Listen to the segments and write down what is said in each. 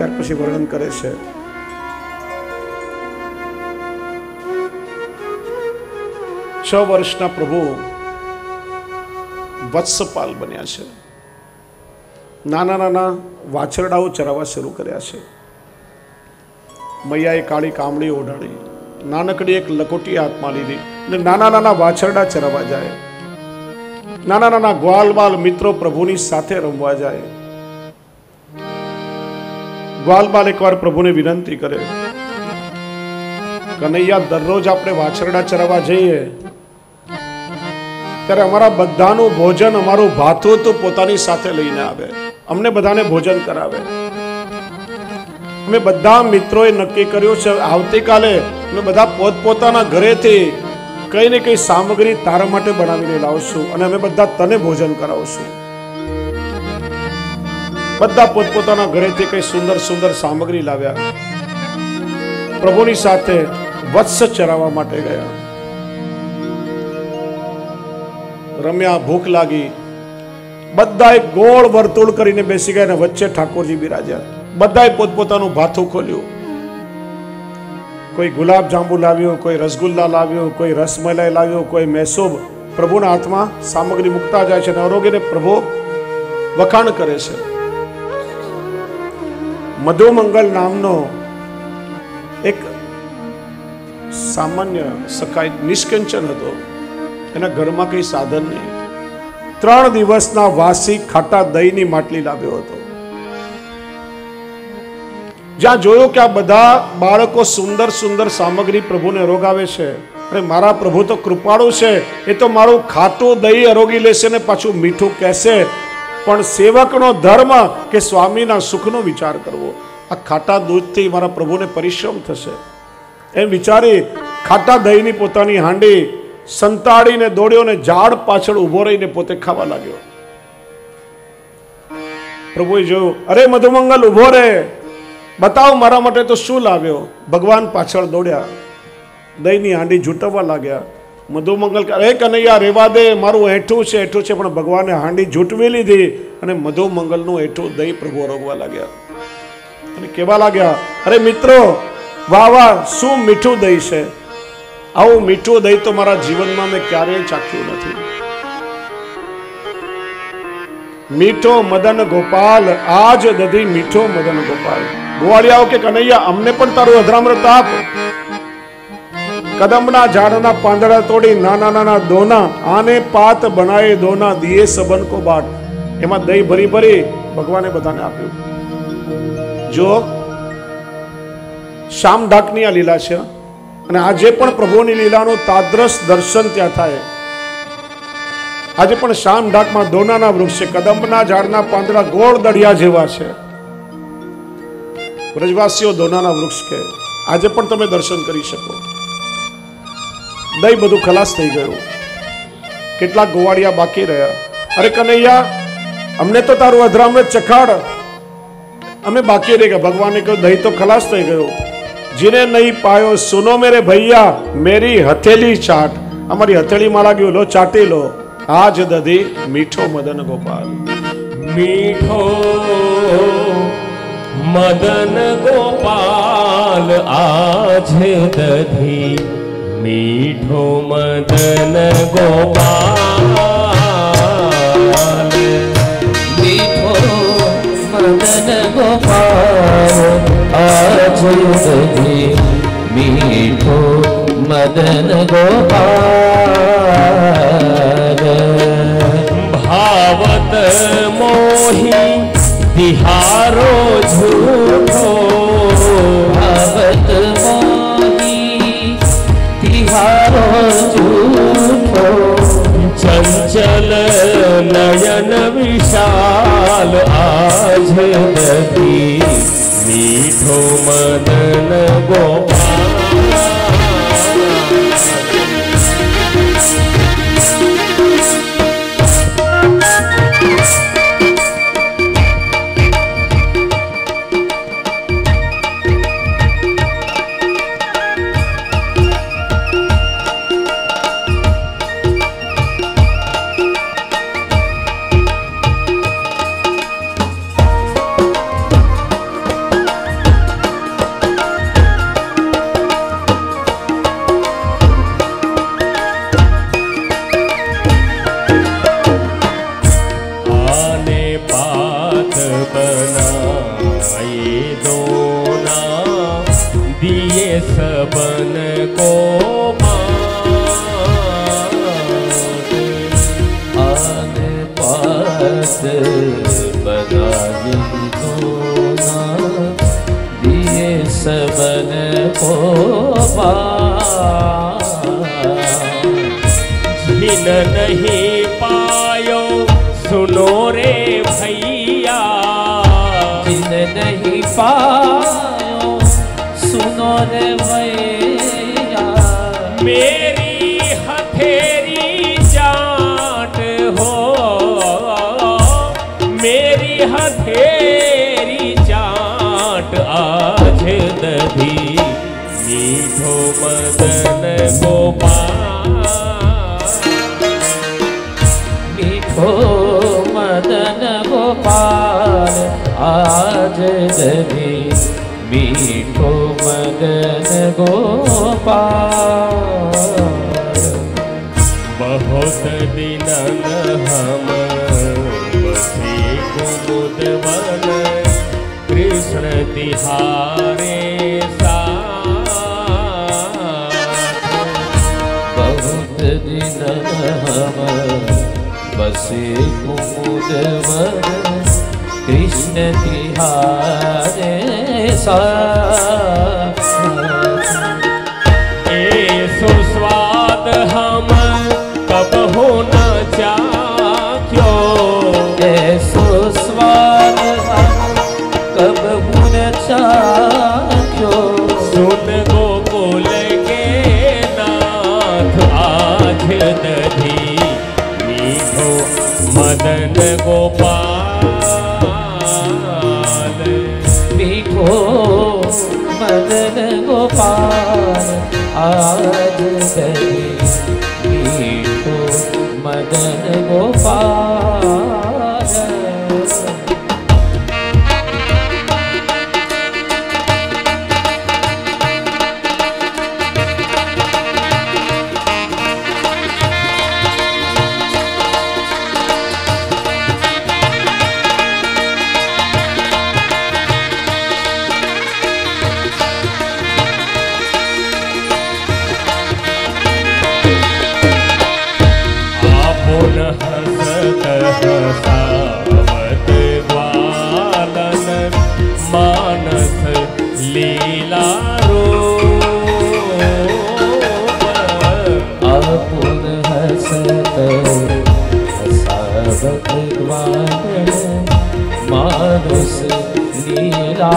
ત્યાર પછી વર્ણન કરે છે, છ વર્ષના પ્રભુ વત્સપાલ બન્યા છે. નાના નાના વાછરડાઓ ચરાવવા શરૂ કર્યા છે. મૈયાએ કાળી કામડી ઓઢાડી, નાનકડી એક લકોટી હાથમાં લીધી અને નાના નાના વાછરડા ચરાવવા જાય. નાના નાના ગ્વાલ બાલ મિત્રો પ્રભુની સાથે રમવા જાય. ગ્વાલ બાલ એકવાર પ્રભુને વિનંતી કરે, કનૈયા, દરરોજ આપણે વાછરડા ચરાવવા જઈએ ત્યારે અમારા બધાનું ભોજન, અમારું ભાથું તો પોતાની સાથે લઈને આવે, અમને બધાને ભોજન કરાવે. અમે બધા મિત્રોએ નક્કી કર્યું છે આવતીકાલે અમે બધા પોતપોતાના ઘરેથી કઈ ને કઈ સામગ્રી તારા માટે બનાવીને લાવશું અને અમે બધા તને ભોજન કરાવશું. બધા પોતપોતાના ઘરેથી કઈ સુંદર સુંદર સામગ્રી લાવ્યા. પ્રભુની સાથે વત્સ ચરાવવા માટે ગયા. રમ્યા, ભૂખ લાગી, બધાએ ગોળ વર્તુળ કરીને બેસી ગયા અને વચ્ચે ઠાકોરજી બિરાજ્યા. બધાએ પોતપોતાનું ભાથું ખોલ્યું. કોઈ ગુલાબ જાંબુ લાવ્યો, કોઈ રસગુલ્લા લાવ્યો, કોઈ રસમલાઈ લાવ્યો, કોઈ મેસૂબ. પ્રભુના હાથમાં સામગ્રી મૂકતા જાય છે અને આરોગીને પ્રભુ વખાણ કરે છે. મધુમંગલ નામનો એક સામાન્ય સખાય નિષ્કંચન હતો. એના ઘરમાં કઈ સાધન નહીં. 3 દિવસના વાસી ખાટા દહીંની માટલી લાવ્યો હતો. જ્યાં જોયું કે આ બધા બાળકો સુંદર સુંદર સામગ્રી પ્રભુને અરોગાવે છે, અરે મારા પ્રભુ તો કૃપાળુ છે, એ તો મારું ખાટું દહીં અરોગી લેશે ને પાછું મીઠું કહેશે. પણ સેવકનો ધર્મ કે સ્વામીના સુખનો વિચાર કરવો. આ ખાટા દૂધથી મારા પ્રભુને પરિશ્રમ થશે એમ વિચારી ખાટા દહીંની પોતાની હાંડી સંતાડીને દોડ્યો ને ઝાડ પાછળ ઉભો રહીને પોતે ખાવા લાગ્યો. પ્રભુએ જોયું, અરે મધુમંગલ ઉભો રે, બતાવ મારા માટે તો શું લાવ્યો. ભગવાન પાછળ દોડ્યા, દહીંની હાંડી જૂટવવા લાગ્યા. મધુમંગલ અરે કનૈયા રેવા દે, મારું હેઠું છે હેઠું છે. પણ ભગવાને હાંડી જૂટવી લીધી અને મધુમંગલનું હેઠું દહીં પ્રભુ અરોગવા લાગ્યા અને કહેવા લાગ્યા, અરે મિત્રો, વાહ વાહ, શું મીઠું દહીં છે. આવું મીઠું દહીં તો મારા જીવનમાં મેં ક્યારેય ચાખ્યું નથી. મીઠો મદન ગોપાલ, આજ દધી મીઠો મદન ગોપાલ. ગોવાળિયાઓ કે કનૈયા, અમને પણ તારું અધરામૃત આપ. કદમના ઝાડના પાંદડા તોડી નાના નાના દોના, આને પાત બનાએ દોના, દિયે સબન કો બાટ. એમાં દહીં ભરી ભરી ભગવાને બધાને આપ્યું. જો શામ ઢાકની આ લીલા છે અને આજે પણ પ્રભુની લીલાનું તાદ્રશ દર્શન ત્યાં થાય. આજે પણ શામ ઢાકમાં દોનાના વૃક્ષ છે, કદંબના ઝાડના પાંદડા ગોળ દળિયા જેવા છે. વ્રજવાસીઓ દોનાના વૃક્ષ કે આજે પણ તમે દર્શન કરી શકો. દહીં બધું ખલાસ થઈ ગયું. કેટલાક ગોવાળિયા બાકી રહ્યા. અરે કનૈયા, અમને તો તારું અધરામૃત ચખાડ, અમે બાકી રહી ગયા. ભગવાને કહ્યું, દહીં તો ખલાસ થઈ ગયું. જીને નહીં પાયો સુનો મેરે ભૈયા, મેરી હથેલી ચાટ. અમારી હથેળી માં લાગ્યું, લો ચાટી લો. આજ દધી મીઠો મદન ગોપાલ. મીઠો મદન ગોપાલ, આજ દધી મીઠો મદન ગોપાલ. મીઠો મદન ગોપાલ, આજ દધી મીઠો મદન ગોપાલ. ભાવત મોહી બિહારો ઝૂઠો, ભાવત મોહી બિહારો ઝૂઠો. ચંચલ નયન વિશાલ, આજ દધી મીઠો મદન ગોપાલ. पात बनाए दोना, दिए सबन को आन पात बनाए दोना, दिए सबन को जिन नहीं पायो सुनो रे भैया, जिन नहीं पायो सुनो रे भैया, मेरी हथेरी जाट हो, मेरी हथेरी जाट आज दधी, मीठो मदन गोपाल, मीठो मदन गोपाल आज दधी, मीठो मदन गोपाल। बहुत दिनन हम बसे कुमुद वन, कृष्ण तिहारे बहुत दिन हम बसे कुमुद वन, कृष्ण तिहारे साथ। ए सुस्वाद हम कब हो न चाख्यो, ए सुस्वाद हम कब हो न चाख्यो, सुन गोकुल के नाथ आज दधी, मीठो मदन गोपाल, मीठो मदन गोपाल आज दधी, मीठो मदन गोपाल। हसत हसावत ग्वालन, मानस लीला रूप, आपुन हसत हसावत ग्वालन, मानस लीला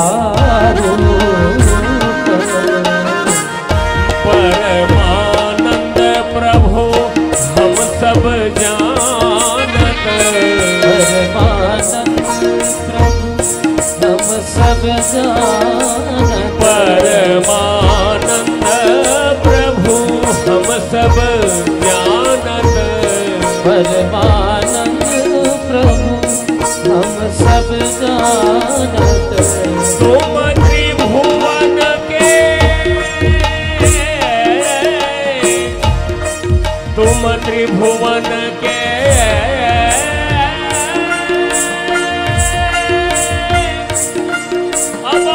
रूप। परमानंद प्रभु हम सब जानत, परमानंद प्रभु हम सब जानत, परमानंद प्रभु हम सब जानत, परमानंद प्रभु हम सब जानत। तुम त्रिभुवन के, तुम त्रिभुवन के अब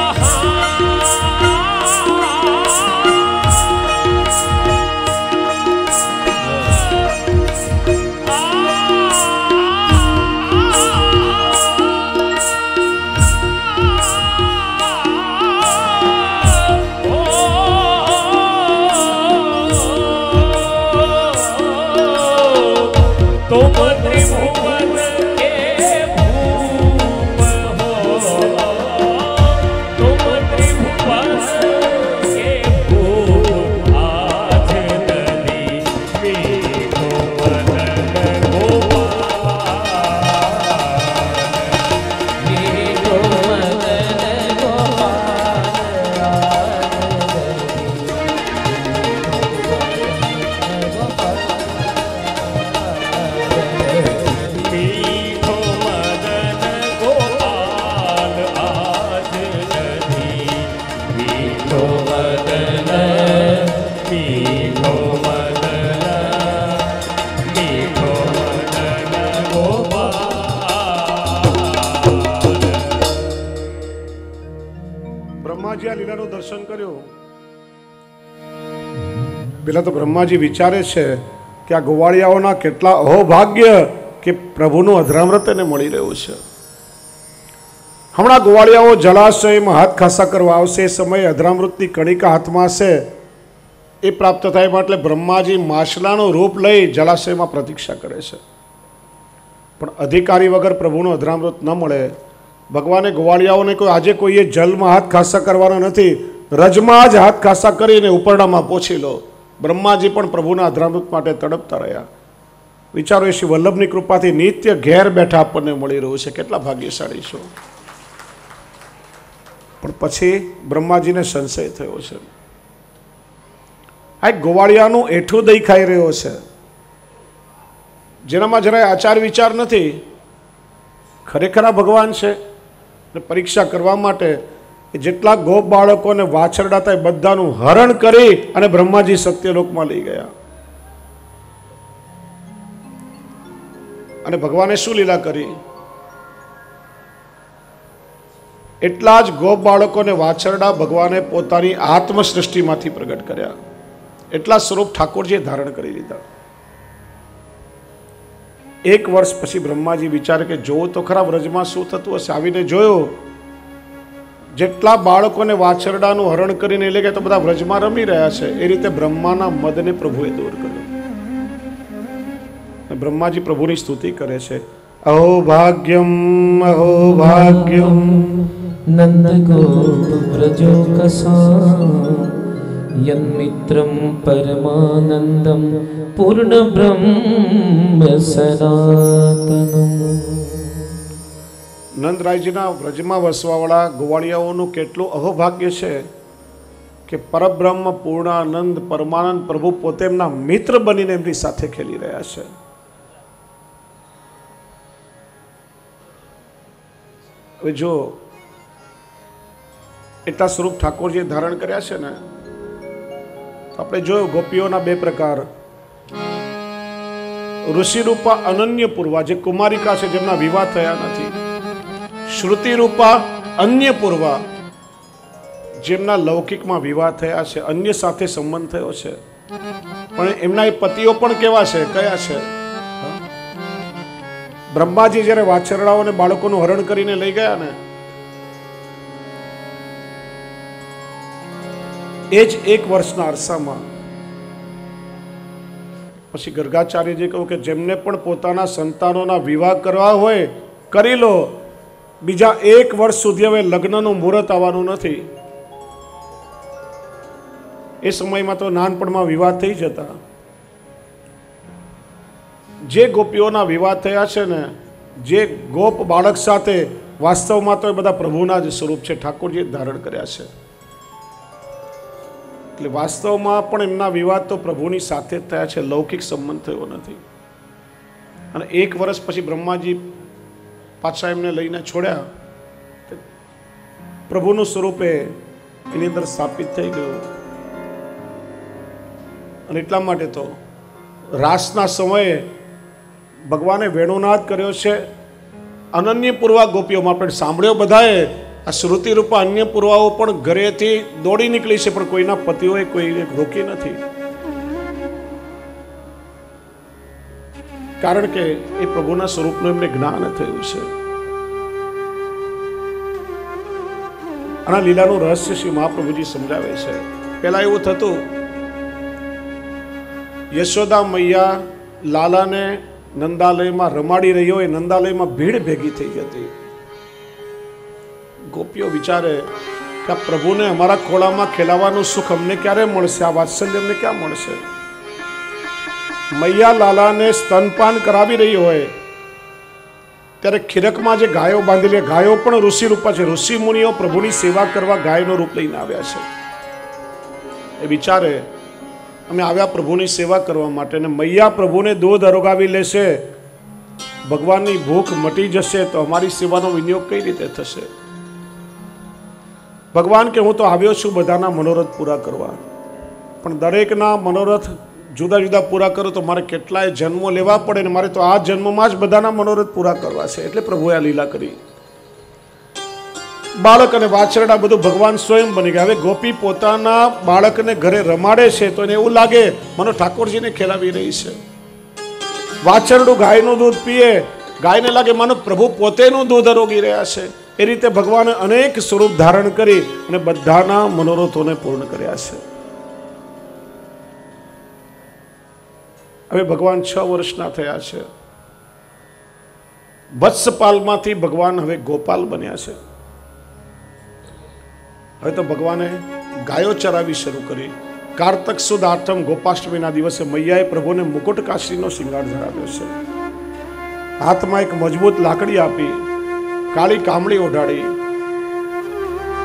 બ્રહ્માજી આ લીલાનું દર્શન કર્યું, પેલા તો બ્રહ્માજી વિચારે છે કે આ ગોવાળિયાઓના કેટલા અહોભાગ્ય કે પ્રભુનું અધરામૃત એને મળી રહ્યું છે. હમણાં ગોવાળિયાઓ જળાશયમાં હાથ ખાસા કરવા આવશે, એ સમયે અધરામૃતની કણિકા હાથમાં હશે, એ પ્રાપ્ત થાય માટે બ્રહ્માજી માછલાનું રૂપ લઈ જળાશયમાં પ્રતીક્ષા કરે છે. પણ અધિકારી વગર પ્રભુનું અધરામૃત ન મળે. ભગવાને ગોવાળિયાઓને કોઈ આજે કોઈએ જલમાં હાથ ખાસા કરવાના નથી, રજમાં જ હાથ ખાસા કરીને ઉપરડામાં પહોંચી લો. બ્રહ્માજી પણ પ્રભુના અધરામૃત માટે તડપતા રહ્યા. વિચારો, એ શ્રી વલ્લભની કૃપાથી નિત્ય ઘેર બેઠા આપણને મળી રહ્યું છે, કેટલા ભાગ્યશાળી છો. પણ પછી બ્રહ્માજીને સંશય થયો છે. આ ગોવાળિયાનું એઠું દહીં ખાઈ રહ્યો છે, જેનામાં જરાય આચાર વિચાર નથી. ખરેખર આ ભગવાન છે. પરીક્ષા કરવા માટે જેટલા ગોપ બાળકોને વાછરડા હતા એ બધાનું હરણ કરી અને બ્રહ્માજી સત્યલોકમાં લઈ ગયા. અને ભગવાને શું લીલા કરી? એટલા જ ગોપ બાળકોને વાછરડા ભગવાને પોતાની આત્મ સૃષ્ટિમાંથી પ્રગટ કર્યા. એટલા સ્વરૂપ ઠાકોરજીએ ધારણ કરી લીધા. એક વર્ષ પછી બ્રહ્માજી વિચારે કે જોવું તો ખરા વ્રજમાં શું થતું હશે. આવીને જોયું, જેટલા બાળકોને વાછરડાનું હરણ કરીને એટલે કે તો બધા વ્રજમાં રમી રહ્યા છે. એ રીતે બ્રહ્માના મદને પ્રભુએ દૂર કર્યો. બ્રહ્માજી પ્રભુની સ્તુતિ કરે છે, અહો ભાગ્યમ અહો ભાગ્યમ નંદ ગોપ વ્રજો કસા યન્મિત્રમ પરમાનંદમ પૂર્ણ બ્રહ્મ સનાતનમ. નંદરાયજીના વ્રજમાં વસવાવાળા ગોવાળિયાઓનું કેટલું અહોભાગ્ય છે કે પરબ્રહ્મ પૂર્ણાનંદ પરમાનંદ પ્રભુ પોતે એમના મિત્ર બનીને એમની સાથે ખેલી રહ્યા છે. હવે જો એટલા સ્વરૂપ ઠાકોરજીએ ધારણ કર્યા છે ને, આપણે જોયું ગોપીઓના બે પ્રકાર. ઋષિરૂપા અનન્ય પૂર્વા, જે કુમારિકા છે જેમના વિવાહ થયા નથી. શ્રુતિ રૂપા અન્ય પૂર્વા, જેમના લૌકિકમાં વિવાહ થયા છે, અન્ય સાથે સંબંધ થયો છે, પણ એમના એ પતિઓ પણ કેવા છે, કયા છે? બ્રહ્માજી જ્યારે વાછરડાઓને બાળકોનું હરણ કરીને લઈ ગયા ને, એ જ એક વર્ષના અરસામાં પછી ગર્ગાચાર્યજી કહ્યું કે જેમને પણ પોતાના સંતાનોના વિવાહ કરવા હોય કરી લો, બીજા એક વર્ષ સુધી હવે લગ્નનું મુહૂર્ત આવવાનું નથી. એ સમયમાં તો નાનપણમાં વિવાહ થઈ જતા. જે ગોપીઓના વિવાહ થયા છે ને, જે ગોપ બાળક સાથે, વાસ્તવમાં તો એ બધા પ્રભુના જ સ્વરૂપ છે, ઠાકોરજીએ ધારણ કર્યા છે. એટલે વાસ્તવમાં પણ એમના વિવાહ તો પ્રભુની સાથે જ થયા છે, લૌકિક સંબંધ થયો નથી. અને એક વર્ષ પછી બ્રહ્માજી પાછા એમને લઈને છોડ્યા, પ્રભુનું સ્વરૂપે એની અંદર સ્થાપિત થઈ ગયું. અને એટલા માટે તો રાસના સમયે ભગવાને વેણુનાદ કર્યો છે. અનન્ય પૂર્વા ગોપીઓમાં આપણે સાંભળ્યો બધાએ. આ શ્રુતિ રૂપા અન્ય પૂર્વાઓ પણ ઘરેથી દોડી નીકળી છે, પણ કોઈના પતિઓએ કોઈને રોકી નથી. કારણ કે એ પ્રભુના સ્વરૂપનું એમને જ્ઞાન થયું છે. આના લીલાનું રહસ્ય શ્રી મહાપ્રભુજી સમજાવે છે. પહેલા એવું થતું, યશોદા મૈયા લાલાને નંદાલયમાં રમાડી રહ્યો હોય, નંદાલયમાં ભીડ ભેગી થઈ જતી. ગોપીઓ વિચારે કે આ પ્રભુને અમારા ખોળામાં ખેલાવાનું સુખ અમને ક્યારે મળશે, આ વાત્સલ્ય અમને ક્યાં મળશે? મૈયા લાલાને સ્તનપાન કરાવી રહી હોય ત્યારે ખીરકમાં જે ગાયો બાંધેલી, ગાયો પણ ઋષિ રૂપા છે. ઋષિ મુનિઓ પ્રભુની સેવા કરવા ગાયનો રૂપ લઈને આવ્યા છે. એ વિચારે અમે આવ્યા પ્રભુની સેવા કરવા માટે, ને મૈયા પ્રભુને દૂધ અરોગાવી લેશે, ભગવાનની ભૂખ મટી જશે, તો અમારી સેવાનો વિનિયોગ કઈ રીતે થશે? ભગવાન કે હું તો આવ્યો છું બધાના મનોરથ પૂરા કરવા, પણ દરેકના મનોરથ જુદા જુદા પૂરા કરો તો મારે કેટલાય જન્મો લેવા પડે, ને મારે તો આ જન્મમાં જ બધાના મનોરથ પૂરા કરવા છે. એટલે પ્રભુએ આ લીલા કરી. બાળક અને વાછરડા બધું ભગવાન સ્વયં બની ગયા. હવે ગોપી પોતાના બાળકને ઘરે રમાડે છે તો એને એવું લાગે મને ઠાકોરજીને ખેલાવી રહી છે. વાછરડું ગાયનું દૂધ પીએ, ગાયને લાગે મને પ્રભુ પોતેનું દૂધ આરોગી રહ્યા છે. એ રીતે ભગવાને અનેક સ્વરૂપ ધારણ કરી અને બધાના મનોરથોને પૂર્ણ કર્યા છે. હવે ભગવાન 6 વર્ષના થયા છે. વત્સપાલમાંથી ભગવાન હવે ગોપાલ બન્યા છે. હવે તો ભગવાને ગાયો ચરાવી શરૂ કરી. કારતક સુદ આઠમ ગોપાષ્ટમીના દિવસે મૈયાએ પ્રભુને મુકુટ કાશીનો શિંગાર ધરાવ્યો છે. હાથમાં એક મજબૂત લાકડી આપી, કાળી કામળી ઓઢાડી,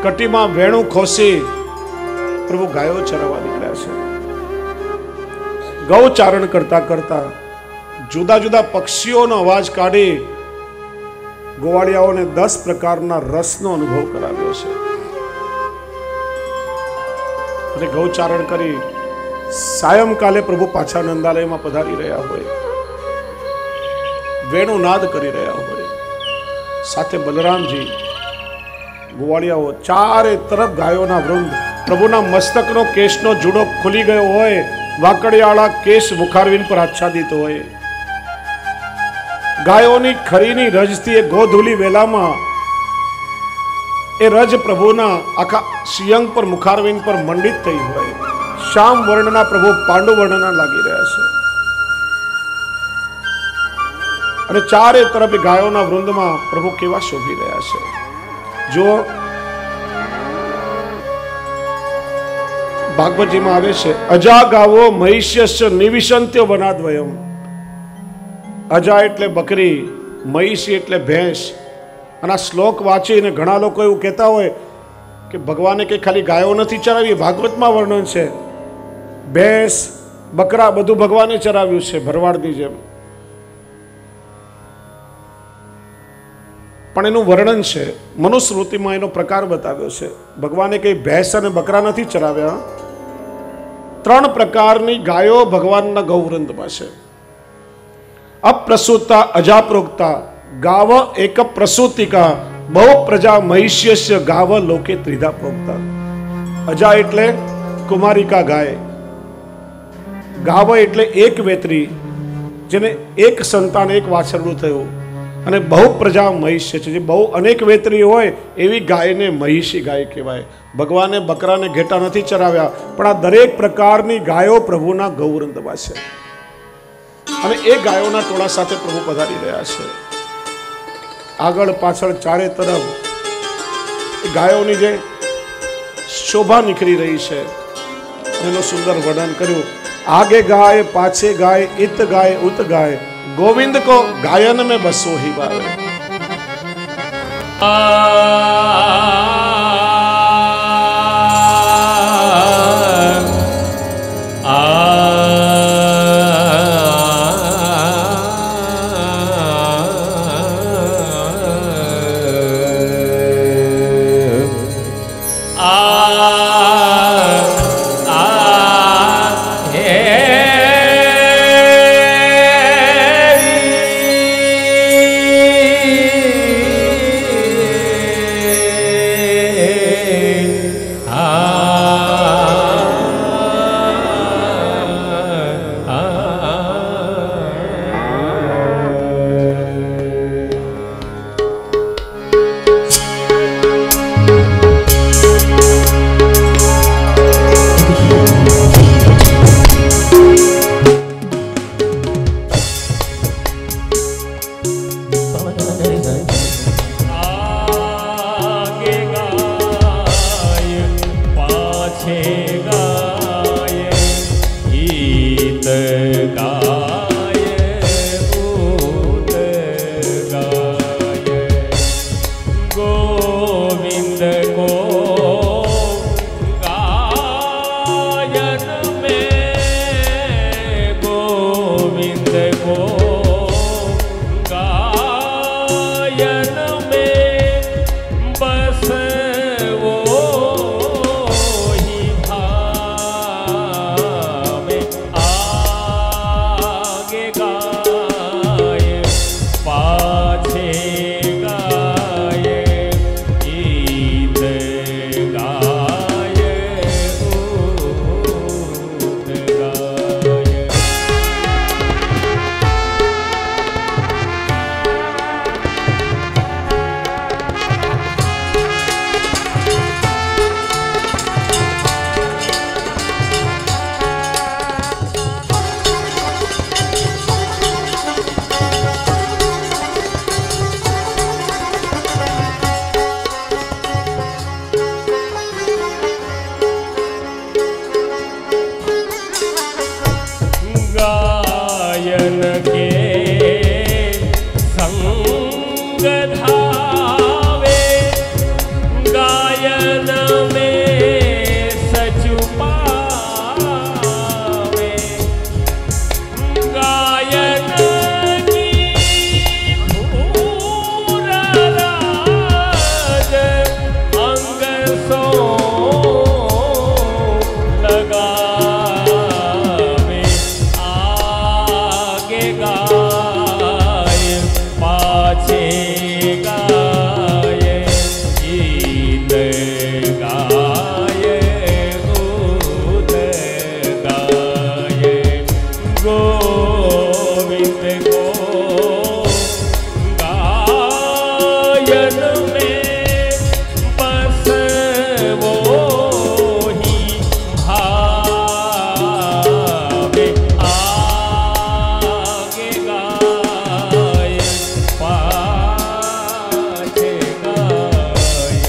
કટીમાં વેણું ખોસી પ્રભુ ગાયો ચરાવવા નીકળ્યા છે. ગૌચારણ કરતા કરતા જુદા જુદા પક્ષીઓનો અવાજ કાઢી ગોવાળિયાઓને 10 પ્રકારના રસનો અનુભવ કરાવ્યો છે. અને ગૌચારણ કરી સાયંકાલે પ્રભુ પાછા નંદાલયમાં પધારી રહ્યા હોય, વેણુ નાદ કરી રહ્યા હોય, સાથે બલરામજી, ગોવાળિયાઓ, ચારે તરફ ગાયોના વૃંદ. પ્રભુના મસ્તકનો કેશનો જુડો ખુલી ગયો હોય, વાકડિયાળા કેશ મુખારવિંદ પર આચ્છાદિત હોય. ગાયોની ખરીની રજથી એ ગોધુલી વેલામાં એ રજ પ્રભુના આખા શિયંગ પર મુખારવિંદ પર મંડિત થઈ હોય. શ્યામ વર્ણના પ્રભુ પાંડુ વર્ણના લાગી રહ્યા છે. અને ચારે તરફ ગાયોના વૃંદમાં પ્રભુ કેવા શોભી રહ્યા છે. જો ભાગવતજીમાં આવે છે, અજા ગાવો મહિષ્યસ્ય નિવિશંત્ય વનાદ્વયમ. અજા એટલે બકરી, મહિષી એટલે ભેંસ. અને આ શ્લોક વાંચીને ઘણા લોકો એવું કહેતા હોય કે ભગવાને કે ખાલી ગાયો નથી ચરાવી, ભાગવતમાં વર્ણન છે ભેંસ, બકરા બધું ભગવાને ચરાવ્યું છે ભરવાડની જેમ. પણ એનું વર્ણન છે, મનુસ્મૃતિમાં એનો પ્રકાર બતાવ્યો છે. ભગવાને કઈ ભેંસ અને બકરા નથી ચરાવ્યા. 3 પ્રકારની ગાયો ભગવાનના ગૌવૃંદમાં છે. અપ્રસૂતા અજાપ્રોક્તા ગાવ એક પ્રસૂતિકા બહુ પ્રજા મહિષ્યસ્ય ગાવ લોકે ત્રિધા પ્રોક્તા. અજા એટલે કુમારિકા ગાય, ગાવ એટલે એક વેતરી, જેને એક સંતાન એક વાછરડું થયું. અને બહુ પ્રજા મહિષ્ય છે, જે બહુ અનેક વેતરી હોય એવી ગાયને મહિષી ગાય કહેવાય. ભગવાને બકરાને ઘેટા નથી ચરાવ્યા, પણ આ દરેક પ્રકારની ગાયો પ્રભુના ગૌવૃંદમાં છે. અને એ ગાયોના ટોળા સાથે પ્રભુ પધારી રહ્યા છે. આગળ પાછળ ચારે તરફ ગાયોની જે શોભા નીકળી રહી છે એનું સુંદર વર્ણન કર્યું. आगे गाय पाछे गाय इत गाय उत गाय गोविंद को गायन में बसो ही बार. भावे गायन में सचु पावे गायन की खूर राज अंग सो लगावे आगे गाय पाछे गाय गीत गाय गुण गाय गोविंद को गायन में बस वो ही भावे आगे गाय पाछे गाय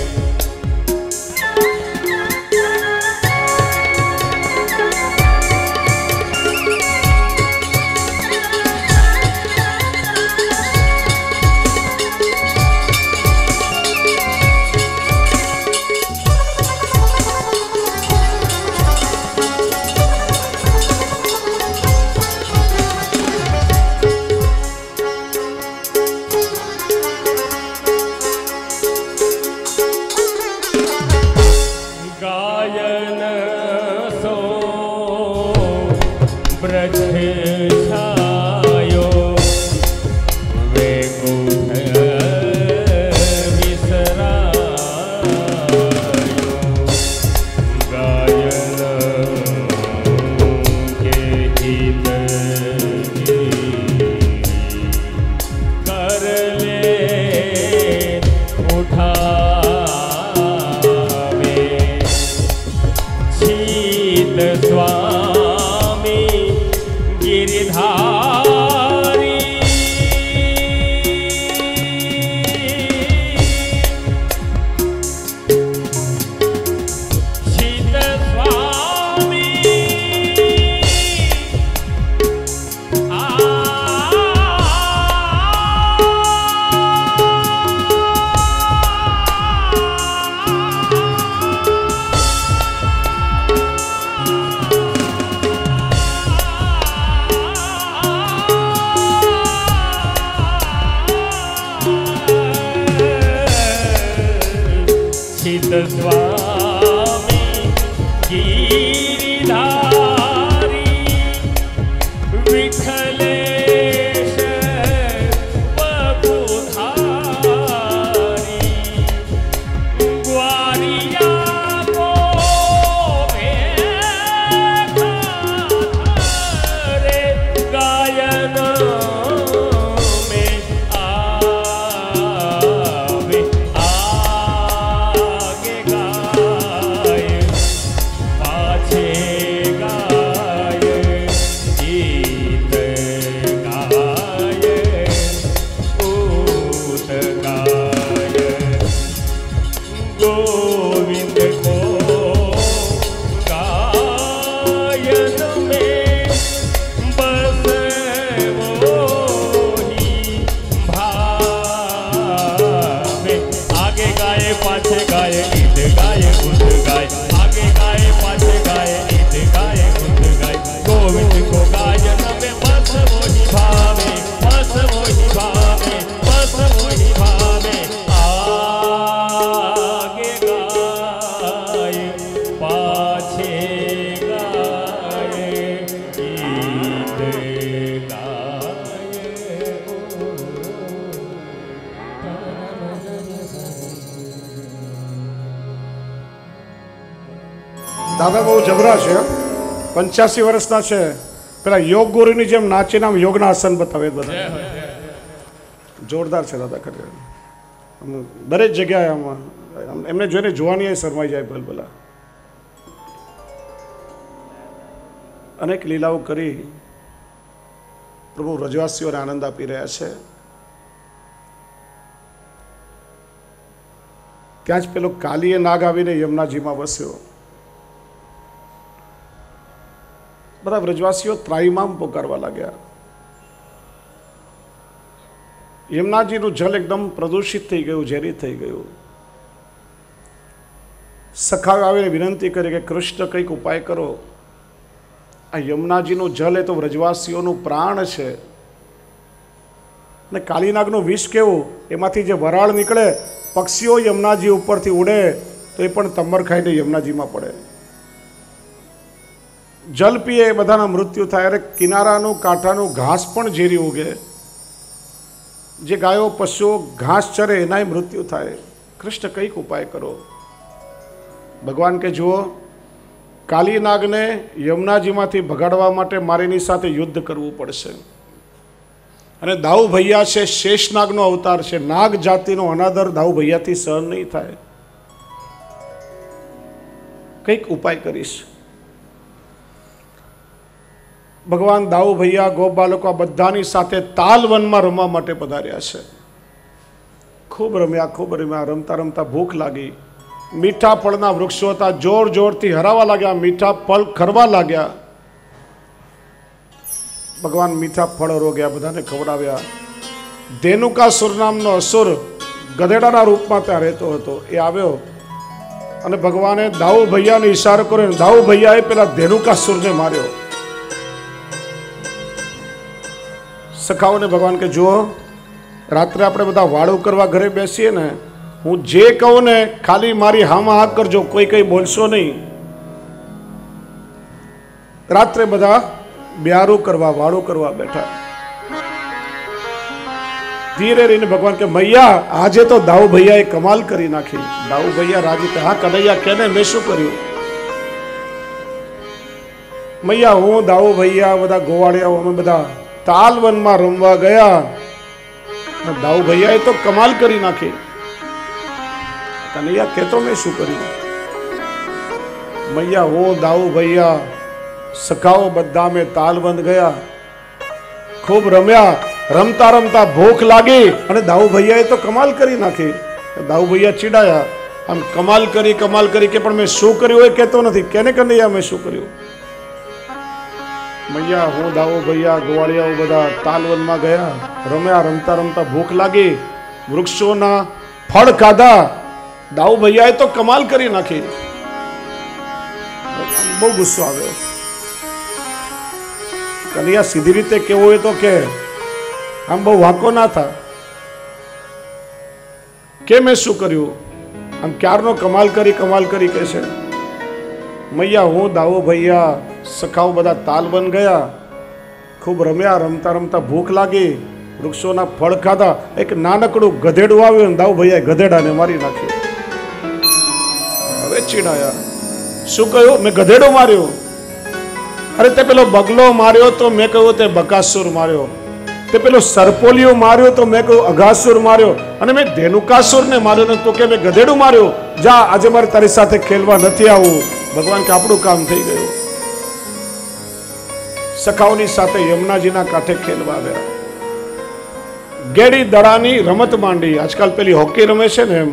गायन सो ब्रज छायो वैकुंठ विसरायो गायन के हित कर ले उठावे शीत स्वामी गिरधारी शीत स्वामी शीत स्वामी गिरिधारी विठलेश बपुधारी ग्वारिया को रे गायन में आवे आगे गाय पाछे गाय गीत गाय पूत गाय गोविंद को गायन में बस वो ही भावे आगे गाए पाछे गाए गीत गाए गुण गाए आगे गाए पाछे गाए गीत गाए गुण गाए गोविंद को गायन में बस वो ही भावे बस वो ही भावे बस वो ही भावे आगे गाए पाछे गाए गीत દાદા બહુ જબરા છે 85 વર્ષના છે પેલા યોગ ગુરુની જેમ નાચીને આમ યોગના આસન બતાવે બધા જોરદાર છે દાદા ખરેખર દરેક જગ્યાએ આમાં એમને જોઈને જોવાની શરમાઈ જાય ભલભલા અનેક લીલાઓ કરી પ્રભુ રજવાસીઓને આનંદ આપી રહ્યા છે ત્યાં જ પેલો કાલીએ નાગ આવીને યમુનાજીમાં વસ્યો બધા વ્રજવાસીઓ ત્રાહિમામ પોકારવા લાગ્યા યમુનાજીનું જલ એકદમ પ્રદૂષિત થઈ ગયું, ઝેરી થઈ ગયું. સખાએ આવીને વિનંતી કરી કે કૃષ્ણ કંઈક ઉપાય કરો. આ યમુનાજીનું જલ એ તો વ્રજવાસીઓનું પ્રાણ છે. અને કાલીનાગનું વિષ કેવું, એમાંથી જે વરાળ નીકળે, પક્ષીઓ યમુનાજી ઉપરથી ઉડે તો એ પણ તમર ખાઈને યમુનાજીમાં પડે. જલ પીએ એ બધાના મૃત્યુ થાય. અરે કિનારાનું કાંઠાનું ઘાસ પણ ઝેરી ઉગે. જે ગાયો પશુઓ ઘાસ ચરે એનાય મૃત્યુ થાય. કૃષ્ણ કંઈક ઉપાય કરો. ભગવાન કે જુઓ, કાલીનાગને યમુનાજીમાંથી ભગાડવા માટે મારીની સાથે યુદ્ધ કરવું પડશે. અને દાઉ ભૈયા છે, શેષનાગનો અવતાર છે. નાગ જાતિનો અનાદર દાઉ ભૈયાથી સહન નહીં થાય. કંઈક ઉપાય કરીશ. ભગવાન દાઉ ભૈયા, ગોપ બાળકો આ બધાની સાથે તાલવનમાં રમવા માટે પધાર્યા છે. ખૂબ રમ્યા, ખૂબ રમ્યા. રમતા રમતા ભૂખ લાગી. મીઠા ફળના વૃક્ષો હતા, જોર જોરથી હરાવા લાગ્યા. મીઠા ફળ ખરવા લાગ્યા. ભગવાન મીઠા ફળ રોગ્યા, બધાને ખવડાવ્યા. ધેનુકાસુર નામનો અસુર ગધેડાના રૂપમાં ત્યાં રહેતો હતો. એ આવ્યો અને ભગવાને દાઉ ભૈયાને ઈશારો કર્યો. દાઉ ભૈયાએ પેલા ધેનુકાસુરને માર્યો. સખાઓને ભગવાન કે જુઓ, રાત્રે આપણે બધા વાળું કરવા ઘરે બેસીએ ને, હું જે કહું ને ખાલી મારી હામાં હા કરજો, કોઈ કઈ બોલશો નહીં. રાત્રે બધા બ્યારું કરવા, વાળું કરવા બેઠા. ધીરે રહીને ભગવાન કે મૈયા, આજે તો દાઉ ભૈયાએ કમાલ કરી નાખી. દાઉ ભૈયા રાજી કે હા કનૈયા કેને, મેં શું કર્યું? મૈયા, હું દાઉ ભૈયા બધા ગોવાળિયાઓ અમે બધા તાલવનમાં રમવા ગયા. દાઉ ભૈયાએ તો કમાલ કરી નાખી. કનૈયા કહેતો મેં શું કર્યું? મૈયા, હું દાઉ ભૈયા સખાઓ બધા મેં તાલવન ગયા, ખૂબ રમ્યા. રમતા રમતા ભૂખ લાગી અને દાઉ ભૈયાએ તો કમાલ કરી નાખી. દાઉ ભૈયા ચીડાયા. આમ કમાલ કરી કે પણ મેં શું કર્યું એ કહેતો નથી. કેને કનૈયા મેં શું કર્યું? મૈયા, હું દાઉ ભૈયા ગોવાળિયાઓ બધા તાલવનમાં ગયા, રમ્યા. રમતા રમતા ભૂખ લાગી, વૃક્ષોના ફળ ખાધા. દાઉ ભૈયાએ તો કમાલ કરી નાખી. બહુ ગુસ્સો આવ્યો. કનૈયા સીધી રીતે કેવું હોય તો કે, આમ બહુ વાંકો ના થા. કે મેં શું કર્યું? આમ ક્યારનો કમાલ કરી કે છે. મૈયા, હું દાઉ ભૈયા સખાઓ બધા તાલવન ગયા, ખૂબ રમ્યા. રમતા રમતા ભૂખ લાગી, વૃક્ષોના ફળ ખાધા. એક નાનકડું ગધેડું આવ્યું ને દાઉ ભૈયાએ ગધેડાને મારી નાખ્યું. હવે ચીડાયા. શું કહ્યું? મેં ગધેડો માર્યો. અરે તે પેલો બગલો માર્યો તો મેં કહ્યું તે બકાસુર માર્યો. તે પેલો સરપોલિયો માર્યો તો મેં કહ્યું અઘાસુર માર્યો. અને મેં ધેનુકાસુરને માર્યો ને તો કે મેં ગધેડું માર્યો. જા, આજે મારે તારી સાથે ખેલવા નથી આવવું. ભગવાન કે આપણું કામ થઈ ગયું. સખાઓની સાથે યમુનાજીના કાંઠે ખેલવા આવ્યા. ગેડી દડાની રમત માંડી. આજકાલ પેલી હોકી રમે છે ને એમ.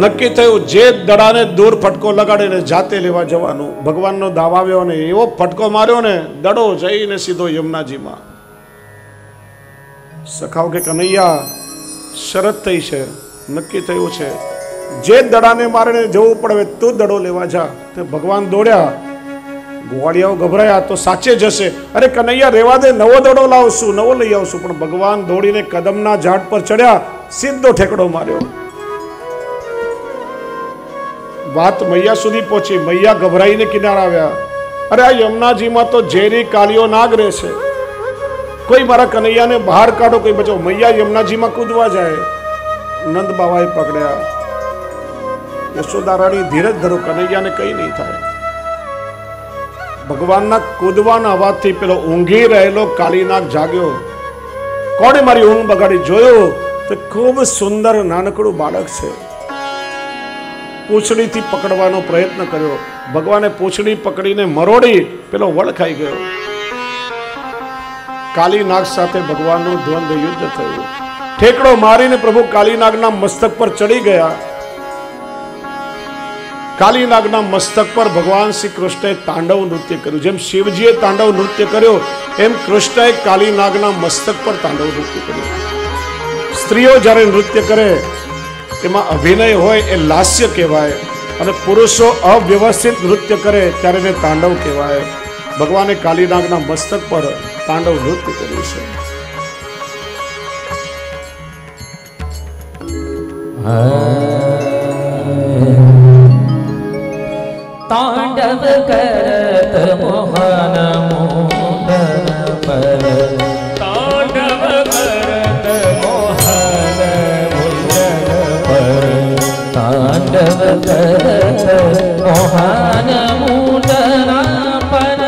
નક્કી થયું જે દડાને દૂર ફટકો લગાડીને જાતે લેવા જવાનું. ભગવાનનો દાવ આવ્યો ને એવો ફટકો માર્યો ને, દડો જઈને સીધો યમુનાજીમાં. સખાઓ કે કનૈયા, શરત થઈ છે, નક્કી થયું છે, જે દડાને મારીને જવું પડે તું દડો લેવા જા. તે ભગવાન દોડ્યા. ગોવાળિયાઓ ગભરાયા તો સાચે જશે. અરે કનૈયા રેવા દે, નવો દડો લાવશું, નવો લઈ આવશું. પણ ભગવાન દોડીને કદમના ઝાડ પર ચડ્યા, સીધો ઠેકડો માર્યો. વાત મૈયા સુધી પહોંચી. મૈયા ગભરાઈને કિનારા આવ્યા. અરે આ યમુનાજીમાં તો ઝેરી કાલિયો નાગ રહે છે, કોઈ મારા કનૈયાને બહાર કાઢો, કોઈ બચાવો. મૈયા યમુનાજીમાં કૂદવા જાય. નંદ બાવાએ પકડ્યા. યશોદા રાણી, ધીરજ ધરો, કનૈયાને કઈ નહીં થાય. ભગવાનના કૂદવાના અવાજથી પેલો ઊંઘી રહેલો કાળીનાગ જાગ્યો. કોણે મારી ઊંઘ બગાડી? જોયું તો ખૂબ સુંદર નાનકડું બાળક છે. પૂંછડીથી પકડવાનો પ્રયત્ન કર્યો. ભગવાને પૂંછડી પકડીને મરોડી, પેલો વળખાઈ ગયો. કાલીનાગ સાથે ભગવાનનું દ્વંદ્વ યુદ્ધ થયું. ઠેકડો મારીને પ્રભુ કાલીનાગના મસ્તક પર ચડી ગયા. कालीनागना मस्तक पर भगवान श्री कृष्णए तांडव नृत्य कर्યું। જેમ શિવજીએ તાંડવ નૃત્ય કર્યો એમ કૃષ્ણએ કાલીનાગના મસ્તક પર તાંડવ નૃત્ય કર્યું। સ્ત્રીઓ જ્યારે નૃત્ય કરે એમાં અભિનય હોય એ લાસ્ય કહેવાય અને પુરુષો અવ્યવસ્થિત નૃત્ય કરે ત્યારે એને તાંડવ કહેવાય। ભગવાને કાલીનાગના મસ્તક પર તાંડવ નૃત્ય કર્યું છે। तांडव करत मोहन मोहन पर तांडव करत मोहन मुंडन पर तांडव करत मोहन मुंडन पर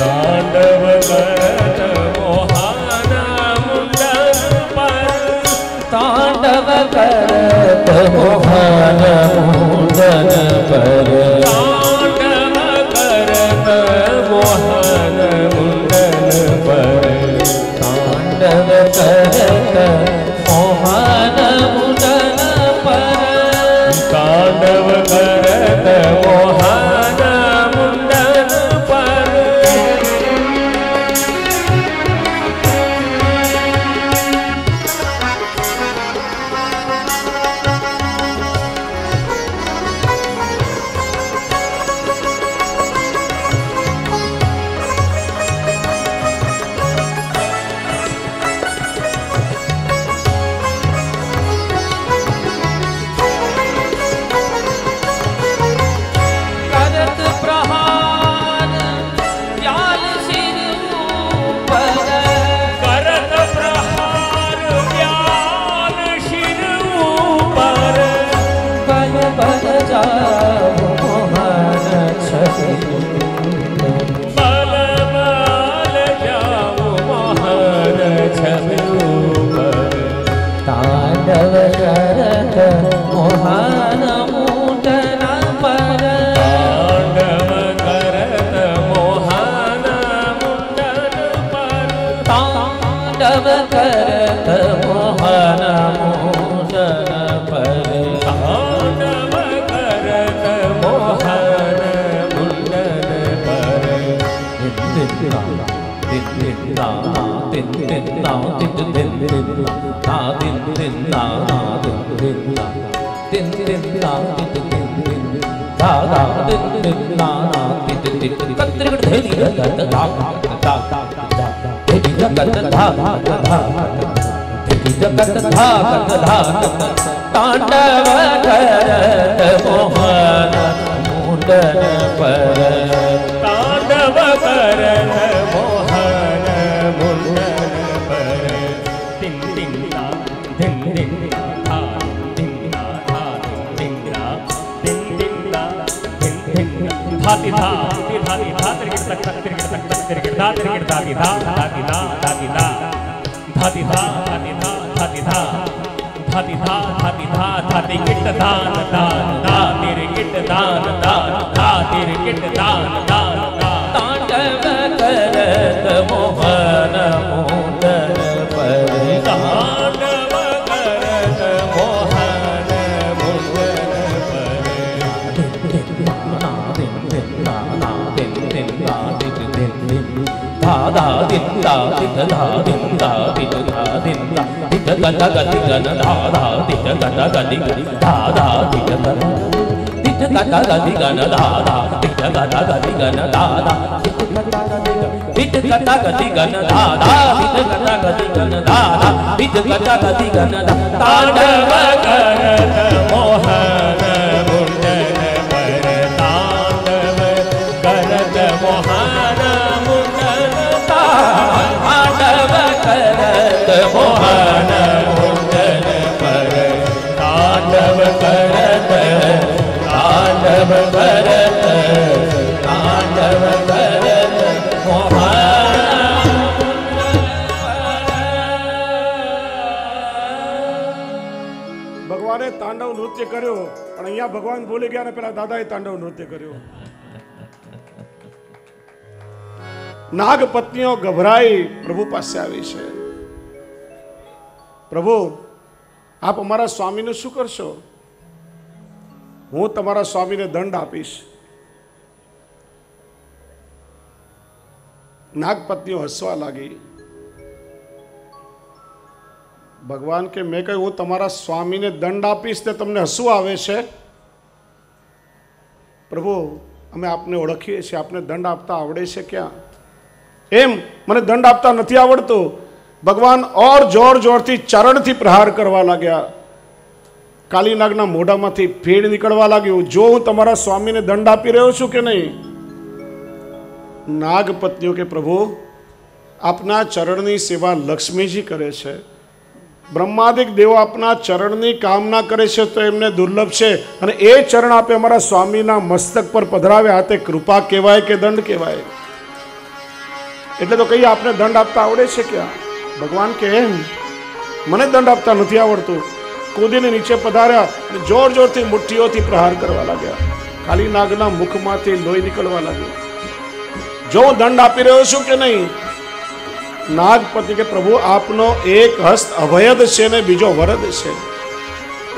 तांडव करत मोहन मुंडन पर तांडव करत मोहन मुंडन पर मोहन मुंडन पर तांडव करत मोहन मुंडन पर तांडव करत मोहन मुंडन पर तांडव करत मोहन मुंडन पर तांडव करत मोहन मुंडन पर तिन तिन ता धिन धिन था धिन था धिन धा तिन तिन ता धिन धिन धाति धा धाति धा तिरगिट तक तक तिरगिट तक तक तिरगिट धा तिरगिट धाति धा धाति धा धाति धा धाति धा धाति धा धाति धा धाति धा धाति धा धाति गिट दान दान धा तिरगिट दान दान धा तिरगिट दान दान तांडव करत मोहन मुंडन पर तांडव करत मोहन मुंडन पर धा दिन धा दिन धा दिन धा दिन धा दिन धा दिन गदा गति गन धा धा दिन गदा गति धा धा दिन गदा गति गन धा धा दिन गदा गति गन धा धा दिन गदा गति गन धा धा दिन गदा गति गन धा धा दिन गदा गति गन धा तांडव करत मोहन मुंडन पर तांडव करत मोहन मुंडन तांडव करत मोहन मुंडन पर तांडव करत तांडव करत तांडव करत ભગવાને તાંડવ નૃત્ય કર્યો પણ અહીંયા ભગવાન ભૂલી ગયા ને પેલા દાદાએ તાંડવ નૃત્ય કર્યો। નાગ પત્નીઓ ગભરાઈ પ્રભુ પાસે આવી છે। પ્રભુ આપ અમારા સ્વામીનું શું કરશો? હું તમારા સ્વામીને દંડ આપીશ. નાગપત્નીઓ હસવા લાગી. ભગવાન કે મેં કહ્યું હું તમારા સ્વામીને દંડ આપીશ તે તમને હસવું આવે છે? પ્રભુ અમે આપને ઓળખીએ છીએ, આપને દંડ આપતા આવડે છે ક્યાં? એમ મને દંડ આપતા નથી આવડતું. ભગવાન ઓર જોર જોરથી ચરણથી પ્રહાર કરવા લાગ્યા. કાલીનાગના મોઢામાંથી ભેડ નીકળવા લાગ્યું. જો હું તમારા સ્વામીને દંડ આપી રહ્યો છું કે નહીં? નાગપત્નીઓ કે પ્રભુ આપના ચરણની સેવા લક્ષ્મીજી કરે છે, બ્રહ્માદિક દેવો આપના ચરણની કામના કરે છે તો એમને દુર્લભ છે, અને એ ચરણ આપે અમારા સ્વામીના મસ્તક પર પધરાવ્યા, તે કૃપા કહેવાય કે દંડ કહેવાય? એટલે તો કહીએ આપને દંડ આપતા આવડે છે ક્યાં? ભગવાન કે એમ મને દંડ આપતા નથી આવડતું. કૂદીને નીચે પધાર્યા અને જોર જોરથી મુઠ્ઠીઓથી પ્રહાર કરવા લાગ્યા. કાલીનાગના મુખમાંથી લોહી નીકળવા લાગ્યું. જો હું દંડ આપી રહ્યો છું કે નહીં? નાગપતિ કે પ્રભુ આપનો એક હસ્ત અભયદ છે ને બીજો વરદ છે.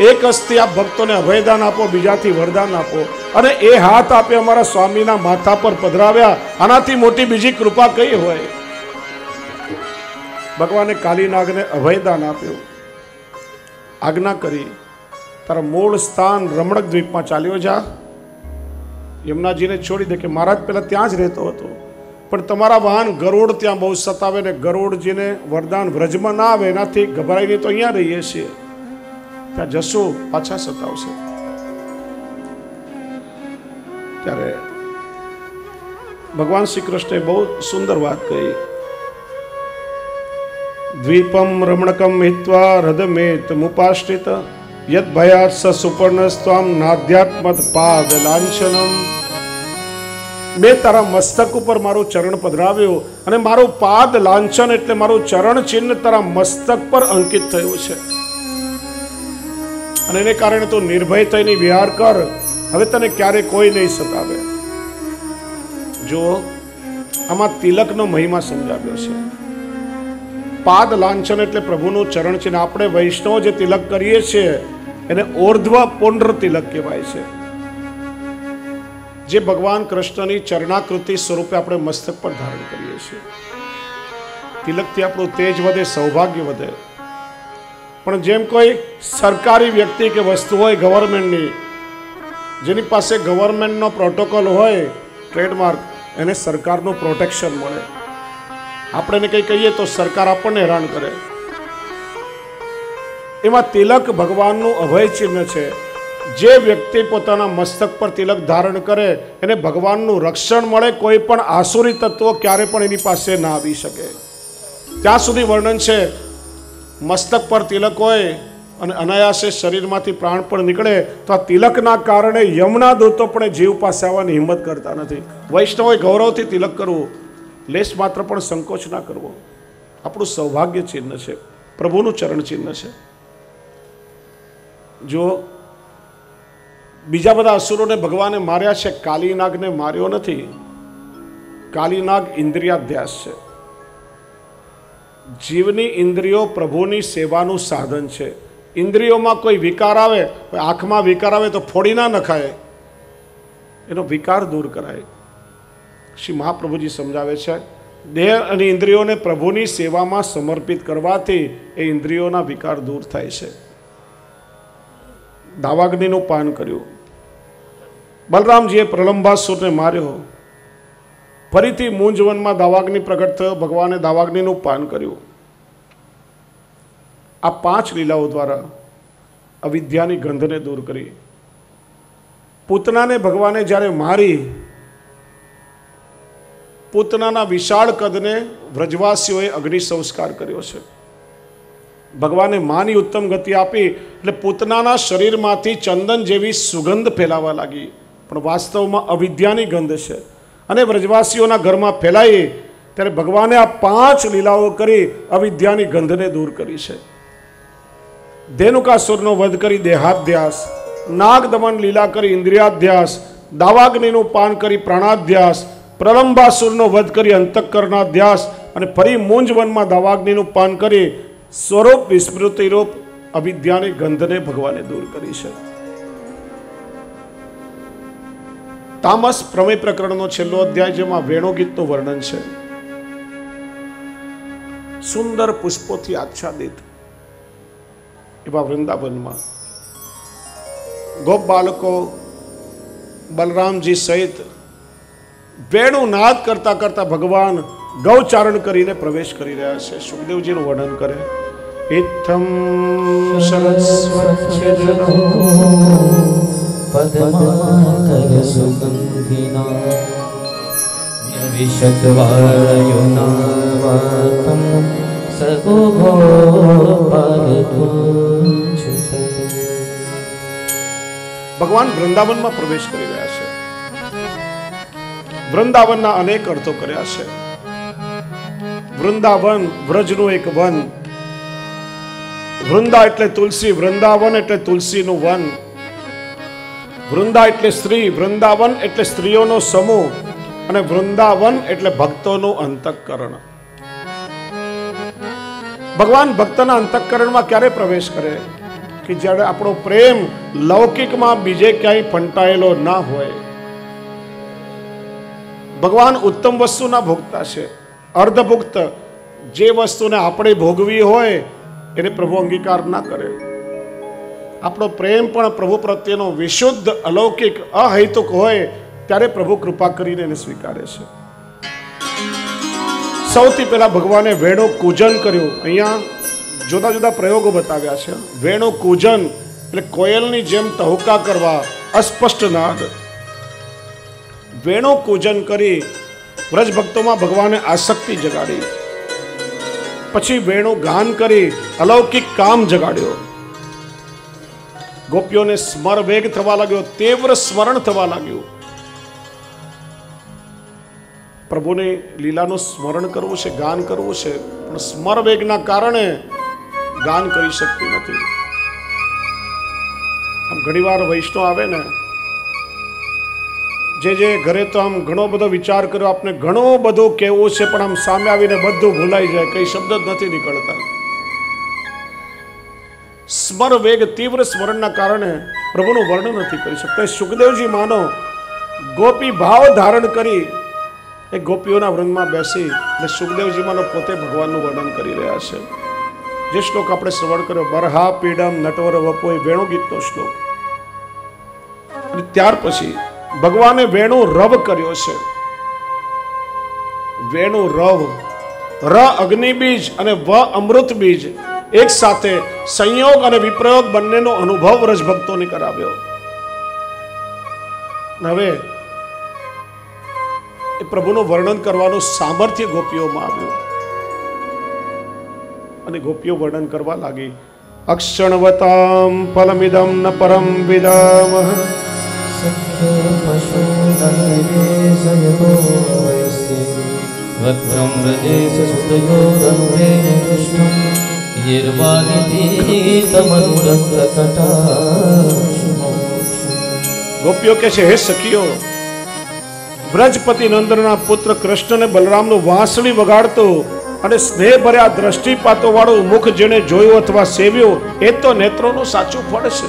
એક હસ્તથી આપ ભક્તોને અભયદાન આપો, બીજાથી વરદાન આપો, અને એ હાથ આપે અમારા સ્વામીના માથા પર પધરાવ્યા. આનાથી મોટી બીજી કૃપા કઈ હોય? ભગવાને કાલીનાગને અભયદાન આપ્યું. આજ્ઞા કરી તારા મૂળ સ્થાન રમણક દ્વીપમાં ચાલ્યો જા. યમુનાજીને છોડી દે કે મહારાજ પહેલા ત્યાં જ રહેતો હતો, પણ તમારા વાહન ગરુડ ત્યાં બહુ સતાવે ને ગરુડજીને વરદાન વ્રજમાં ના આવે, એનાથી ગભરાઈને તો અહીંયા રહીએ છીએ, ત્યાં જશું પાછા સતાવશે. ત્યારે ભગવાન શ્રી કૃષ્ણે બહુ સુંદર વાત કહી. દ્વીપમ રમણકમ હિત્વા હૃદમેત મુપાશ્રિત યદ ભયાત સ સુપર્ણસ્ત્વામ નાધ્યાત્મત પાદ લાંછનમ. મેં તારા મસ્તક ઉપર મારું ચરણ પધરાવ્યું, અને મારું પાદ લાંછન એટલે મારું ચરણ ચિહ્ન તારા મસ્તક પર અંકિત થયું છે, અને એને કારણે તું નિર્ભય થઈને વિહાર કર. હવે તને ક્યારે કોઈ નહીં સતાવે. જો આમાં તિલકનો મહિમા સમજાવ્યો છે. પાદ લાંછન એટલે પ્રભુનું ચરણ ચિહ્ન. આપણે વૈષ્ણવ જે તિલક કરીએ છીએ એને ઓર્ધ્વ પુંડ્ર તિલક કહેવાય છે, જે ભગવાન કૃષ્ણની ચરણાકૃતિ સ્વરૂપે આપણે મસ્તક પર ધારણ કરીએ છીએ. તિલકથી આપણું તેજ વધે, સૌભાગ્ય વધે. પણ જેમ કોઈ સરકારી વ્યક્તિ કે વસ્તુ હોય ગવર્મેન્ટની, જેની પાસે ગવર્મેન્ટનો પ્રોટોકોલ હોય, ટ્રેડમાર્ક, એને સરકારનું પ્રોટેક્શન મળે. આપણે એને કંઈ કહીએ તો સરકાર આપણને હેરાન કરે. એમાં તિલક ભગવાનનું અભય ચિહ્ન છે. જે વ્યક્તિ પોતાના મસ્તક પર તિલક ધારણ કરે એને ભગવાનનું રક્ષણ મળે. કોઈ પણ આસુરી તત્વો ક્યારે પણ એની પાસે ના આવી શકે. ત્યાં સુધી વર્ણન છે. મસ્તક પર તિલક હોય અને અનાયાસે શરીરમાંથી પ્રાણ પણ નીકળે તો આ તિલકના કારણે યમના દૂતો પણ જીવ પાસે આવવાની હિંમત કરતા નથી. વૈષ્ણવોએ ગૌરવથી તિલક કરવું, લેશ માત્ર પણ સંકોચ ના કરવો. આપણું સૌભાગ્ય ચિહ્ન છે, પ્રભુનું ચરણ ચિહ્ન છે. જો બીજા બધા અસુરોને ભગવાને માર્યા છે, કાલીનાગને માર્યો નથી. કાલીનાગ ઇન્દ્રિયાધ્યાસ છે. જીવની ઇન્દ્રિયો પ્રભુની સેવાનું સાધન છે. ઇન્દ્રિયોમાં કોઈ વિકાર આવે, આંખમાં વિકાર આવે તો ફોડી ના નખાય, એનો વિકાર દૂર કરાય. શ્રી મહાપ્રભુજી સમજાવે છે, દેહ અને ઇન્દ્રિયોને પ્રભુની સેવામાં સમર્પિત કરવાથી એ ઇન્દ્રિયોના વિકાર દૂર થાય છે. દાવાગ્નિનું પાન કર્યું. બલરામજીએ પ્રલંબાસુરને માર્યો. ફરીથી મૂંઝવનમાં દાવાગ્નિ પ્રગટ થયો. ભગવાને દાવાગ્નિનું પાન કર્યું. આ 5 લીલાઓ દ્વારા અવિદ્યાની ગંધને દૂર કરી. પૂતનાને ભગવાને જ્યારે મારી, પૂતનાના વિશાળ કદને વ્રજવાસીઓએ અગ્નિ સંસ્કાર કર્યો છે. ભગવાને માની ઉત્તમ ગતિ આપી એટલે પૂતનાના શરીરમાંથી ચંદન જેવી સુગંધ ફેલાવા લાગી, પણ વાસ્તવમાં અવિદ્યાની ગંધ છે, અને વ્રજવાસીઓના ઘરમાં ફેલાઈ. ત્યારે ભગવાને આ 5 લીલાઓ કરી અવિદ્યાની ગંધને દૂર કરી છે. ધેનુકાસુરનો વધ કરી દેહાધ્યાસ, નાગદમન લીલા કરી ઇન્દ્રિયાધ્યાસ, દાવાગ્નિનું પાન કરી પ્રાણાધ્યાસ, પ્રલંબાસુરનો વધ કરી અંતઃકરણાધ્યાસ, અને ફરી મૂંઝવનમાં દાવાગ્નિનું પાન કરી સ્વરૂપ વિસ્મૃતિરૂપ અવિદ્યાની ગંધને ભગવાને દૂર કરી છે. તામસ પ્રમેય પ્રકરણનો છેલ્લો અધ્યાય, જેમાં વેણુ ગીતનું વર્ણન છે. સુંદર પુષ્પોથી આચ્છાદિત એવા વૃંદાવનમાં ગોપ બાળકો બલરામજી સહિત વેણુ નાદ કરતા કરતા ભગવાન ગૌચારણ કરીને પ્રવેશ કરી રહ્યા છે. સુખદેવજીનું વર્ણન કરે. ઇત્થમ સરસ્વત્યજનો પદ્માકર સુગંધિના વિશતવાયુનાવાતમ સગોભો પાદપુચ્છતે. ભગવાન વૃંદાવનમાં પ્રવેશ કરી રહ્યા છે. વૃંદાવનના અનેક અર્થો કર્યા છે. વૃંદાવન વ્રજનું એક વન. વૃંદા એટલે તુલસી, વૃંદાવન એટલે તુલસીનું વન. વૃંદા એટલે સ્ત્રી, વૃંદાવન એટલે સ્ત્રીઓનો સમૂહ, અને વૃંદાવન એટલે ભક્તોનું અંતઃકરણ. ભગવાન ભક્તના અંતઃકરણમાં ક્યારે પ્રવેશ કરે? કે જ્યારે આપણો પ્રેમ લૌકિકમાં બીજે ક્યાંય ફંટાયેલો ના હોય. ભગવાન ઉત્તમ વસ્તુના ભોગતા છે. અર્ધભુક્ત જે વસ્તુને આપણે ભોગવી હોય એને પ્રભુ અંગીકાર ના કરે. આપણો પ્રેમ પણ પ્રભુ પ્રત્યેનો વિશુદ્ધ, અલૌકિક, અહૈતુક હોય ત્યારે પ્રભુ કૃપા કરીને એને સ્વીકારે છે. સૌથી પહેલા ભગવાને વેણુ કૂજન કર્યું. અહીંયા જુદા જુદા પ્રયોગો બતાવ્યા છે. વેણુ કૂજન એટલે કોયલની જેમ ટહુકા કરવા, અસ્પષ્ટ નાદ. વેણુ કૂજન કરી વ્રજ ભક્તોમાં ભગવાને આસક્તિ જગાડી. પછી વેણુ ગાન કરી અલૌકિક કામ જગાડ્યો. ગોપીઓને સ્મર વેગ થવા લાગ્યો, તીવ્ર સ્મરણ થવા લાગ્યું. પ્રભુની લીલાનું સ્મરણ કરવું છે, ગાન કરવું છે, પણ સ્મર વેગના કારણે ગાન કરી શકતી નથી. આમ ઘણીવાર વૈષ્ણવ આવે ને, જે ઘરે તો આમ ઘણો બધો વિચાર કર્યો, આપને ઘણું બધું કહેવું છે, પણ આમ સામે આવીને બધું ભૂલાઈ જાય, કઈ શબ્દ જ નથી નીકળતા. સ્મર વેગ, તીવ્ર સ્મરણના કારણે પ્રભુનું વર્ણન નથી કરી શકતા. સુખદેવજી માનો ગોપી ભાવ ધારણ કરી એ ગોપીઓના વૃંદમાં બેસી અને સુખદેવજી માનો પોતે ભગવાનનું વર્ણન કરી રહ્યા છે. જે શ્લોક આપણે શ્રવણ કર્યો, બરહા પીડમ નટવર વપોય, વેણુ ગીતનો શ્લોક. અને ત્યાર પછી ભગવાને વેણુ રવ કર્યો છે. વેણુ રવ, ર અગ્નિ બીજ અને વ અમૃત બીજ એક સાથે સંયોગ અને વિપ્રયોગ બંનેનો અનુભવ વ્રજ ભક્તોને કરાવ્યો. હવે એ પ્રભુનું વર્ણન કરવાનું સામર્થ્ય ગોપીઓમાં આવ્યું અને ગોપીઓ વર્ણન કરવા લાગી. અક્ષણવતામ ફલમિદમ ન પરમ વિદામઃ વક્રમ વ્રજેશ સુતયો ધનુરેણ કૃષ્ણં ગોપીઓ કે છે, હે સખીઓ, વ્રજપતિ નંદનના પુત્ર કૃષ્ણને બલરામનું વાંસળી વગાડતો અને સ્નેહ ભર્યા દ્રષ્ટિપાતો વાળું મુખ જેને જોયું અથવા સેવ્યું એ તો નેત્રોનું સાચું ફળ છે.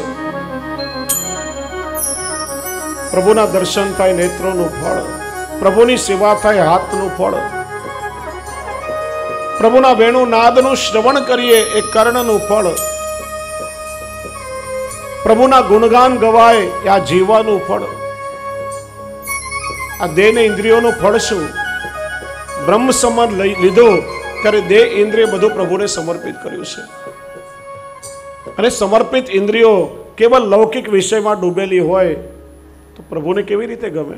પ્રભુના દર્શન થાય નેત્રોનું ફળ, પ્રભુની સેવા થાય હાથનું ફળ, પ્રભુના વેણુ નાદનું શ્રવણ કરીએ એ કર્ણનું ફળ, પ્રભુના ગુણગાન ગવાય એ આ જીવવાનું ફળ. આ દેહ ને ઇન્દ્રિયોનું ફળ શું? બ્રહ્મ સમાન લીધો ત્યારે દેહ ઇન્દ્રિય બધું પ્રભુને સમર્પિત કર્યું છે. અને સમર્પિત ઇન્દ્રિયો કેવલ લૌકિક વિષયમાં ડૂબેલી હોય તો પ્રભુને કેવી રીતે ગમે?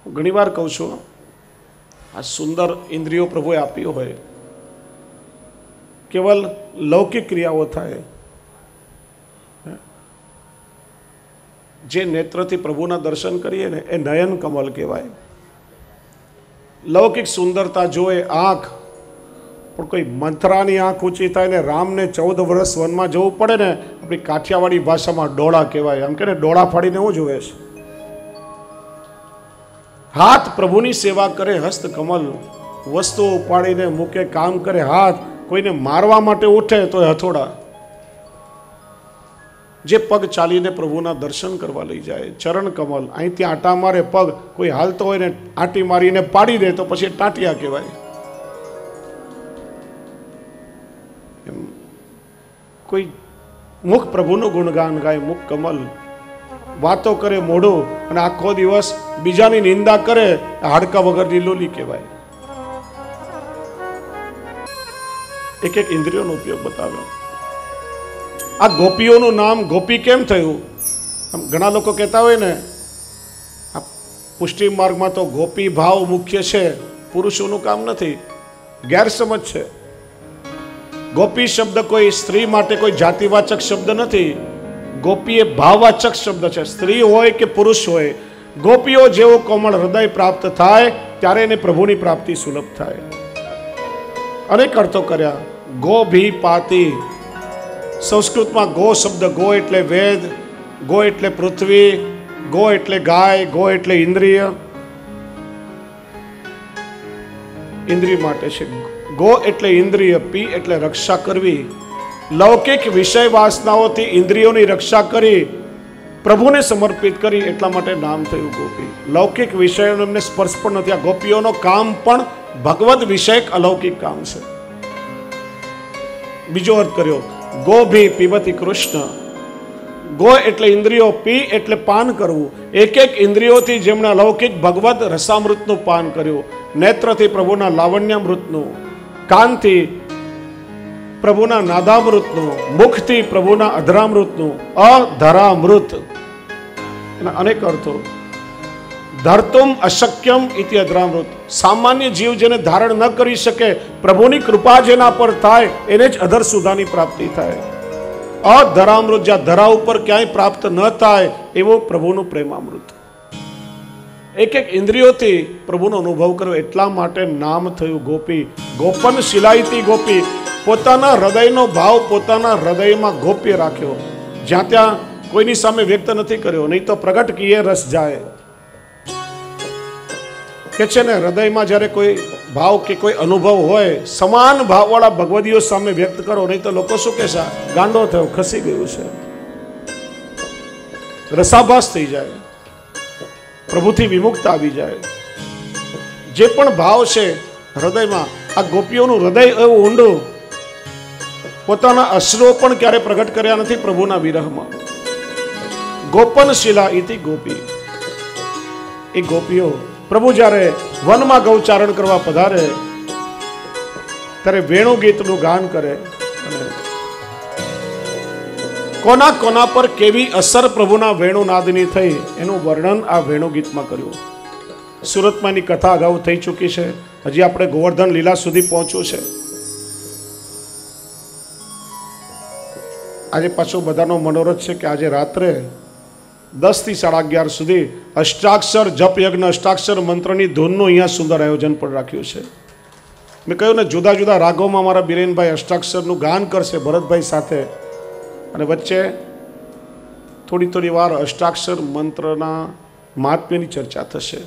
હું ઘણી વાર કહું છું, આ સુંદર ઇન્દ્રિયો પ્રભુએ આપ્યો હોય, કેવલ લૌકિક ક્રિયાઓ થાય, જે નેત્રથી પ્રભુના દર્શન કરીએ ને એ નયન કમલ કહેવાય. લૌકિક સુંદરતા જોએ આંખ, પણ કોઈ મંથરાની આંખ ઊંચી થાય ને રામને 14 વર્ષ વનમાં જવું પડે ને, આપણી કાઠિયાવાડી ભાષામાં ડોળા કહેવાય. આમ કે ને ડોળા ફાડીને હું જોવે છે. હાથ પ્રભુની સેવા કરે, હસ્ત કમલ, વસ્તુ ઉપાડીને મૂકે, કામ કરે હાથ, કોઈને મારવા માટે ઉઠે તો હથોડા. જે પગ ચાલીને પ્રભુના દર્શન કરવા લઈ જાય, ચરણ કમલ, અહીંથી આટા મારે પગ, કોઈ હાલતો હોય ને આંટી મારીને પાડી દે તો પછી ટાંટિયા કહેવાય. કોઈ મુખ પ્રભુનું ગુણગાન ગાય, મુખ કમલ, વાતો કરે મોઢું, અને આખો દિવસ બીજાની નિંદા કરે, હાડકા વગરની લોલી કહેવાય. એક એક ઇન્દ્રિયોનો ઉપયોગ બતાવ્યો. આ ગોપીઓનું નામ ગોપી કેમ થયું? ઘણા લોકો કહેતા હોય ને, આ પુષ્ટિ માર્ગમાં તો ગોપી ભાવ મુખ્ય છે, પુરુષોનું કામ નથી. ગેરસમજ છે. ગોપી શબ્દ કોઈ સ્ત્રી માટે કોઈ જાતિવાચક શબ્દ નથી. ગોપી એ ભાવવાચક શબ્દ છે. સ્ત્રી હોય કે પુરુષ હોય, ગોપીઓ જેવો કોમળ હૃદય પ્રાપ્ત થાય ત્યારે એને પ્રભુની પ્રાપ્તિ સુલભ થાય. અનેક અર્થો કર્યા. ગો ભી પાતી, સંસ્કૃતમાં ગો શબ્દ, ગો એટલે વેદ, ગો એટલે પૃથ્વી, ગો એટલે ગાય, ગો એટલે ઇન્દ્રિય. ઇન્દ્રિય માટે છે. ગો એટલે ઇન્દ્રિય, પી એટલે રક્ષા કરવી. લૌકિક વિષય વાસનાઓથી ઇન્દ્રિયોની રક્ષા કરી પ્રભુને સમર્પિત કરી, એટલા માટે નામ થયું ગોપી. લૌકિક વિષયોનો એમને સ્પર્શ પણ નથી. આ ગોપીઓનો કામ પણ ભગવદ વિષયક અલૌકિક કામ છે. બીજો અર્થ કર્યો, ગો ભી પીબતી કૃષ્ણ. ગો એટલે ઇન્દ્રિયો, પી એટલે પાન કરવું. એક એક ઇન્દ્રિયોથી જેમણે અલૌકિક ભગવદ રસામૃતનું પાન કર્યું, નેત્રથી પ્રભુના લાવણ્યામૃતનું, કાનથી પ્રભુના નાદામૃતનું, મુખથી પ્રભુના અધરામૃતનું, અધરામૃત. એના અનેક અર્થો. ધરતુમ અશક્યમ ઇતિ અધરામૃત. સામાન્ય જીવ જેને ધારણ ન કરી શકે, પ્રભુની કૃપા જેના પર થાય એને જ અધર સુધાની પ્રાપ્તિ થાય. અધરામૃત, જ્યાં ધરા ઉપર ક્યાંય પ્રાપ્ત ન થાય એવું પ્રભુનું પ્રેમામૃત. એક એક ઇન્દ્રિયોથી પ્રભુનો અનુભવ કર્યો, એટલા માટે નામ થયું ગોપી. ગોપન શિલાઈતી ગોપી. પોતાના હૃદયનો ભાવ પોતાના હૃદયમાં ગોપ્ય રાખ્યો, જ્યાં ત્યાં કોઈની સામે વ્યક્ત નથી કર્યો, નહીં તો પ્રગટ કીએ રસ જાય. કે છે ને, હૃદયમાં જ્યારે કોઈ ભાવ કે કોઈ અનુભવ હોય, સમાન ભાવવાળા ભગવદીઓ સામે વ્યક્ત કરો, નહીં તો લોકો શું કહેશે? ગાંડો થયો, ખસી ગયું છે. રસાભાસ થઈ જાય, પ્રભુથી વિમુક્ત આવી જાય. જે પણ ભાવ છે હૃદયમાં, આ ગોપીઓનું હૃદય એવું ઊંડું, પોતાના અશ્રુઓ પણ ક્યારે પ્રગટ કર્યા નથી પ્રભુના વિરહમાં. ગોપન શિલા ઇતિ ગોપી. એ ગોપીઓ પ્રભુ જ્યારે વનમાં ગૌચારણ કરવા પધારે ત્યારે વેણુ ગીતનું ગાન કરે. અને કોના કોના પર કેવી અસર પ્રભુના વેણુનાદની થઈ એનું વર્ણન આ વેણુ ગીતમાં કર્યું. સુરતમાંની કથા અગાઉ થઈ ચૂકી છે. હજી આપણે ગોવર્ધન લીલા સુધી પહોંચવું છે. આજે પાછો બધાનો મનોરથ છે કે આજે રાત્રે 10 થી 11:30 સુધી અષ્ટાક્ષર જપ યજ્ઞ, અષ્ટાક્ષર મંત્રની ધૂનનું અહીંયા સુંદર આયોજન પણ રાખ્યું છે. મેં કહ્યું ને, જુદા જુદા રાગોમાં મારા બિરેનભાઈ અષ્ટાક્ષરનું ગાન કરશે ભરતભાઈ સાથે, અને વચ્ચે થોડી વાર અષ્ટાક્ષર મંત્રના મહાત્મ્યની ચર્ચા થશે.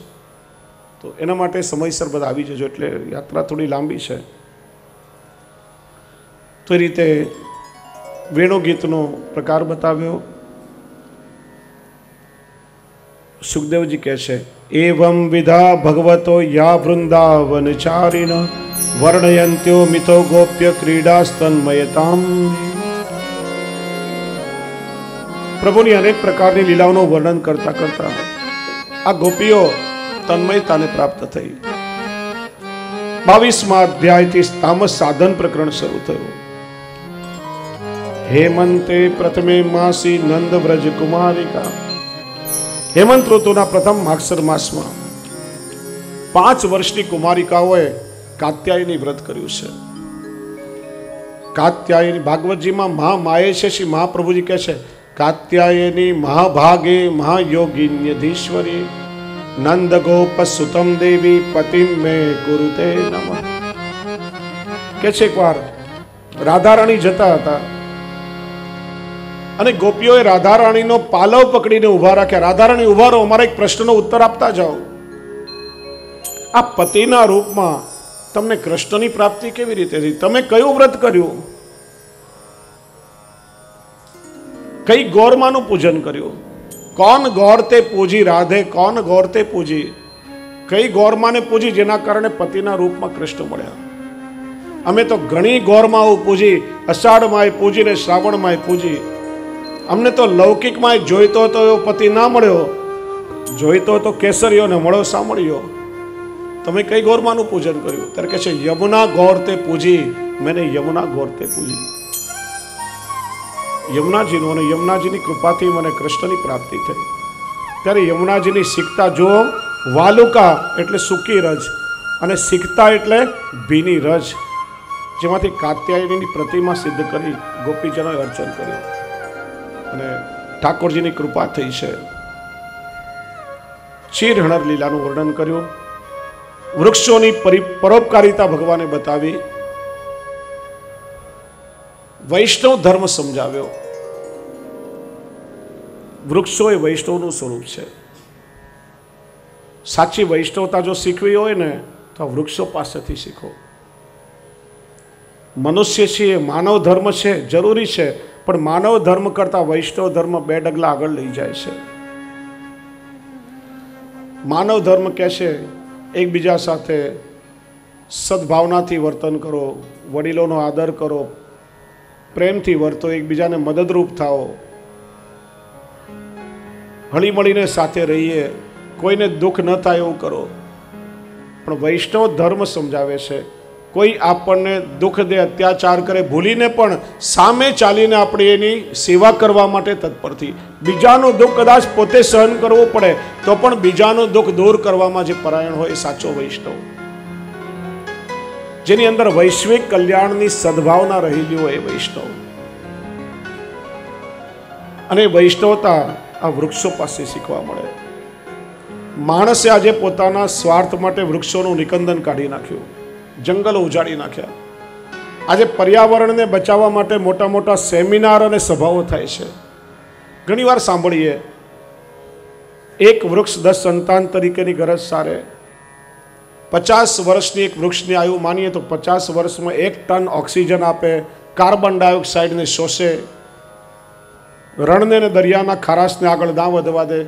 તો એના માટે સમયસર બધા આવી જજો, એટલે યાત્રા થોડી લાંબી છે. તો એ રીતે વેણુ ગીતનો પ્રકાર બતાવ્યો. સુખદેવજી કહે છે, એવમ વિધા ભગવતો યા વૃંદાવન ચારિણ વર્ણયંત્યો મિતો ગોપ્ય ક્રીડાસ્તન્મયતામ. પ્રભુની અનેક પ્રકારની લીલાઓનું વર્ણન કરતા કરતા આ ગોપીઓ તન્મયતાને પ્રાપ્ત થઈ. 22મા અધ્યાયથી તામસ સાધન પ્રકરણ શરૂ થયું. હેમંતે પ્રથમે માસી નંદ વ્રજ કુમારિકા. હેમંત ઋતુના પ્રથમ માગસર માસમાં 5 વર્ષની કુમારિકાઓએ કાત્યાયની વ્રત કર્યું છે. કાત્યાયની ભાગવતજીમાં મહામાયે છે. શ્રી મહાપ્રભુજી કહે છે, કાત્યાયની મહાભાગે મહાયોગિન્યધીશ્વરી નંદ ગોપ સુતમ દેવી પતિમ મે ગુરુતે નમઃ. કે છે એકવાર રાધારાણી જતા હતા અને ગોપીઓએ રાધારાણીનો પાલવ પકડીને ઉભા રાખ્યા. રાધારાણી ઉભા રહો, અમારા એક પ્રશ્નનો ઉત્તર આપતા જાઓ. આ પતિના રૂપમાં તમને કૃષ્ણની પ્રાપ્તિ કેવી રીતે થઈ? તમે કયું વ્રત કર્યું? કઈ ગૌરમાનું પૂજન કર્યું? કોણ ગૌર તે પૂજી રાધે, કોણ ગૌર તે પૂજી? કઈ ગૌરમાને પૂજી જેના કારણે પતિના રૂપમાં કૃષ્ણ મળ્યા? અમે તો ઘણી ગૌરમાઓ પૂજી, અષાઢમાં પૂજી ને શ્રાવણમાં પૂજી. અમને તો લૌકિકમાં જોઈતો હતો એવો પતિ ના મળ્યો, જોઈતો હતો કેસરીઓ ને મળ્યો સાંભળ્યો. તમે કઈ ગૌરમાનું પૂજન કર્યું? ત્યારે કહે છે યમુના ગૌર તે પૂજી, મેને યમુના ગૌર તે પૂજી. યમુનાજીનું અને યમુનાજીની કૃપાથી મને કૃષ્ણની પ્રાપ્તિ થઈ. ત્યારે યમુનાજીની શીખતા જો વાલુકા એટલે સૂકી રજ અને શીખતા એટલે ભીની રજ, જેમાંથી કાત્યાયનીની પ્રતિમા સિદ્ધ કરી ગોપીજનોએ અર્ચન કર્યું અને ઠાકોરજીની કૃપા થઈ છે. ચીરહણર લીલાનું વર્ણન કર્યું. વૃક્ષોની પરોપકારિતા ભગવાને બતાવી. વૈષ્ણવ ધર્મ સમજાવ્યો. વૃક્ષો એ વૈષ્ણવનું સ્વરૂપ છે. સાચી વૈષ્ણવતા જો શીખવી હોય ને તો વૃક્ષો પાસેથી શીખો. મનુષ્ય છીએ, માનવ ધર્મ છે, જરૂરી છે, પણ માનવ ધર્મ કરતા વૈષ્ણવ ધર્મ 2 ડગલા આગળ લઈ જાય છે. માનવ ધર્મ કહે છે એકબીજા સાથે સદભાવનાથી વર્તન કરો, વડીલોનો આદર કરો, પ્રેમથી વર્તો, એકબીજાને મદદરૂપ થાઓ, હળીમળીને સાથે રહીએ, કોઈને દુઃખ ન થાય એવું કરો. પણ વૈષ્ણવ ધર્મ સમજાવે છે કોઈ આપણને દુઃખ દે, અત્યાચાર કરે, ભૂલીને પણ સામે ચાલીને આપણે એની સેવા કરવા માટે તત્પરથી, બીજાનું દુઃખ કદાચ પોતે સહન કરવું પડે તો પણ બીજાનું દુઃખ દૂર કરવામાં જે પરાયણ હોય એ સાચો વૈષ્ણવ, જેની અંદર વૈશ્વિક કલ્યાણની સદભાવના રહેલી હોય એ વૈષ્ણવ. અને વૈષ્ણવતા આ વૃક્ષો પાસે શીખવા મળે. માણસે આજે પોતાના સ્વાર્થ માટે વૃક્ષોનું નિકંદન કાઢી નાખ્યું, જંગલો ઉજાડી નાખ્યા. આજે પર્યાવરણને બચાવવા માટે મોટા મોટા સેમિનાર અને સભાઓ થાય છે. ઘણીવાર સાંભળીએ એક વૃક્ષ 10 સંતાન તરીકેની ગરજ સારે. 50 વર્ષની એક વૃક્ષની આયુ માનીએ તો 50 વર્ષમાં 1 ટન ઓક્સિજન આપે, કાર્બન ડાયોક્સાઇડને શોષે, રણને અને દરિયાના ખારાશને આગળ ના વધવા દે,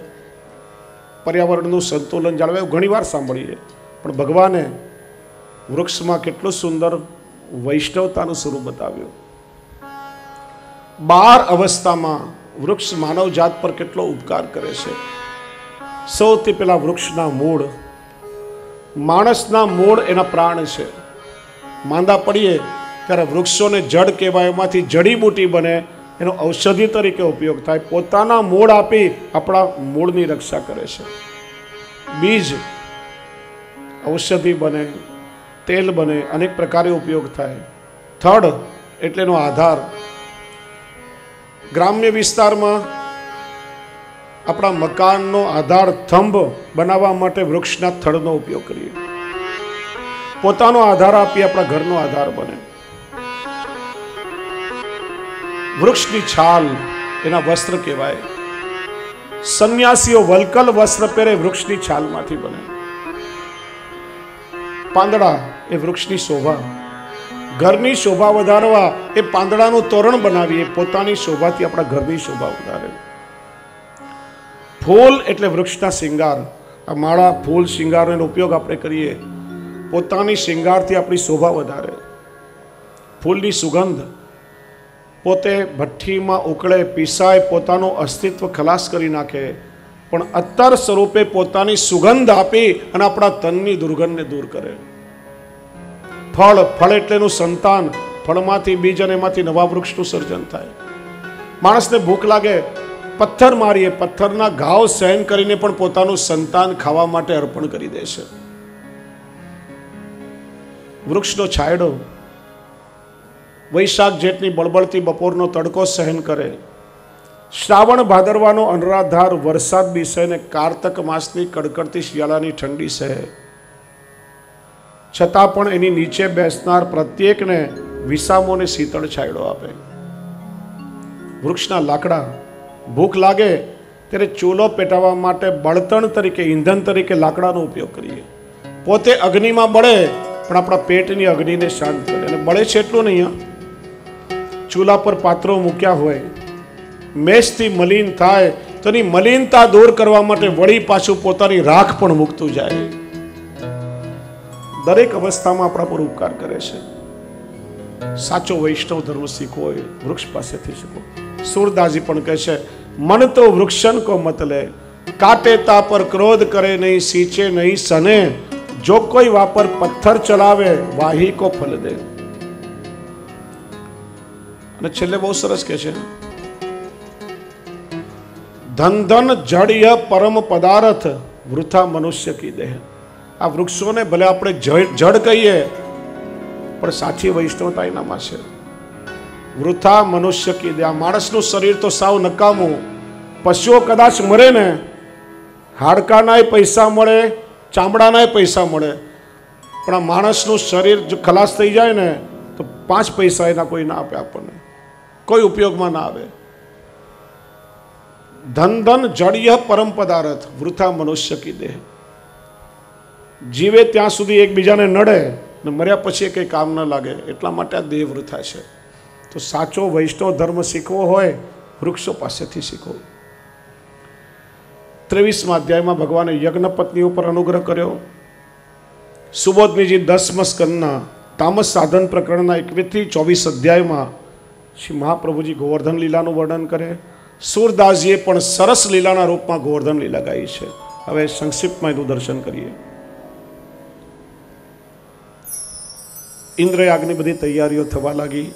પર્યાવરણનું સંતુલન જાળવે. એવું ઘણીવાર સાંભળીએ. પણ ભગવાને વૃક્ષમાં કેટલું સુંદર વૈષ્ણવતાનું સ્વરૂપ બતાવ્યું. 12 અવસ્થામાં વૃક્ષ માનવ જાત પર કેટલો ઉપકાર કરે છે. સૌથી પહેલા વૃક્ષના મૂળ, માણસના મૂળ એના પ્રાણ છે. માંદા પડીએ ત્યારે વૃક્ષોને જડ કહેવાય, એમાંથી જડીબૂટી બને, એનો ઔષધિ તરીકે ઉપયોગ થાય. પોતાના મૂળ આપી આપણા મૂળની રક્ષા કરે છે. બીજ ઔષધિ બને, તેલ બને, અનેક પ્રકારે ઉપયોગ થાય. થડ એટલે એનો આધાર. ગ્રામ્ય વિસ્તારમાં આપણા મકાનનો આધાર થંભ બનાવવા માટે વૃક્ષના થડનો ઉપયોગ કરીએ. પોતાનો આધાર આપી આપણા ઘરનો આધાર બને. વૃક્ષની છાલ એના વસ્ત્ર કહેવાય. સંન્યાસીઓ વલ્કલ વસ્ત્ર પહેરે વૃક્ષની છાલમાંથી બને. પાંદડા એ વૃક્ષની શોભા. ઘરની શોભા વધારવા એ પાંદડાનું તોરણ બનાવીએ, પોતાની શોભાથી આપણા ઘરની શોભા વધારે. ફૂલ એટલે વૃક્ષના શિંગાર. આ માળા, ફૂલ, શિંગારનો ઉપયોગ આપણે કરીએ, પોતાની શિંગારથી આપણી શોભા વધારે. ફૂલની સુગંધ પોતે ભઠ્ઠીમાં ઉકળે, પીસાય, પોતાનું અસ્તિત્વ ખલાસ કરી નાખે, પણ અત્તર સ્વરૂપે પોતાની સુગંધ આપી અને આપણા તનની દુર્ગંધને દૂર કરે. ફળ, ફળ એટલે એનું સંતાન. ફળમાંથી બીજ અને એમાંથી નવા વૃક્ષનું સર્જન થાય. માણસને ભૂખ લાગે, પથ્થર મારીએ, પથ્થરના ઘાવ સહન કરીને પણ પોતાનું સંતાન ખાવા માટે અર્પણ કરી દે છે. વૃક્ષનો છાંયડો વૈશાખ જેઠની બળબળતી બપોરનો તડકો સહન કરે, શ્રાવણ ભાદરવાનો અનરાધાર વરસાદ બી સહે ને કારતક માસની કડકડતી શિયાળાની ઠંડી સહે, છતાં પણ એની નીચે બેસનાર પ્રત્યેકને વિસામોને શીતળ છાંયડો આપે. વૃક્ષના લાકડા, ભૂખ લાગે ત્યારે ચૂલો પેટાવવા માટે બળતણ તરીકે, ઈંધણ તરીકે લાકડાનો ઉપયોગ કરીએ. પોતે અગ્નિમાં બળે પણ આપણા પેટની અગ્નિને શાંત કરે. અને બળે છે એટલું નહીં, ચૂલા પર પાત્રો મૂક્યા હોય, મેષથી મલિન થાય તો એની મલિનતા દૂર કરવા માટે વળી પાછું પોતાની રાખ પણ મૂકતું જાય. દરેક અવસ્થામાં આપણા પર ઉપકાર કરે છે. સાચો વૈષ્ણવ ધર્મ શીખવો હોય વૃક્ષ પાસેથી શીખવો. સુરદાસજી પણ કહે છે, મન તો વૃક્ષન કો મત લે, કાટે તા પર ક્રોધ કરે નહીં, सींचे नहीं सने, जो कोई वापर पत्थर चलावे वाही को फल दे. અને છેલ્લે બહુ સરસ કહે છે, ધન ધન જડ્ય પરમ પદાર્થ વૃથા મનુષ્ય કી દેહ. આ વૃક્ષોને ભલે આપણે જડ કહીએ પણ સાચી વૈષ્ણવતા એનામાં છે. વૃથા મનુષ્ય કી દેહ. આ માણસનું શરીર તો સાવ નકામું. પશુઓ કદાચ મરે ને, હાડકાનાય પૈસા મળે, ચામડાનાય પૈસા મળે, પણ આ માણસનું શરીર જો ખલાસ થઈ જાય ને તો 5 પૈસા એના કોઈ ના આપે, આપણને કોઈ ઉપયોગમાં ના આવે. ધન ધન જડ્ય પરમ પદાર્થ વૃથા મનુષ્ય કી દેહ. જીવે ત્યાં સુધી એકબીજાને નડે ને મર્યા પછી કંઈ કામ ન લાગે, એટલા માટે આ દેહ વૃથા છે. તો સાચો વૈષ્ણવ ધર્મ શીખવો હોય વૃક્ષો પાસેથી શીખવો. 23મા અધ્યાયમાં ભગવાને યજ્ઞ પત્ની ઉપર અનુગ્રહ કર્યો. સુબોધનીજી 10મા સ્કંદના તામસ સાધન પ્રકરણના 21 થી 24 અધ્યાયમાં શ્રી મહાપ્રભુજી ગોવર્ધન લીલાનું વર્ણન કરે. સુરદાસજીએ પણ સરસ લીલાના રૂપમાં ગોવર્ધન લીલા ગાઈ છે. હવે સંક્ષિપ્તમાં એનું દર્શન કરીએ. ઇન્દ્રયાગની બધી તૈયારીઓ થવા લાગી.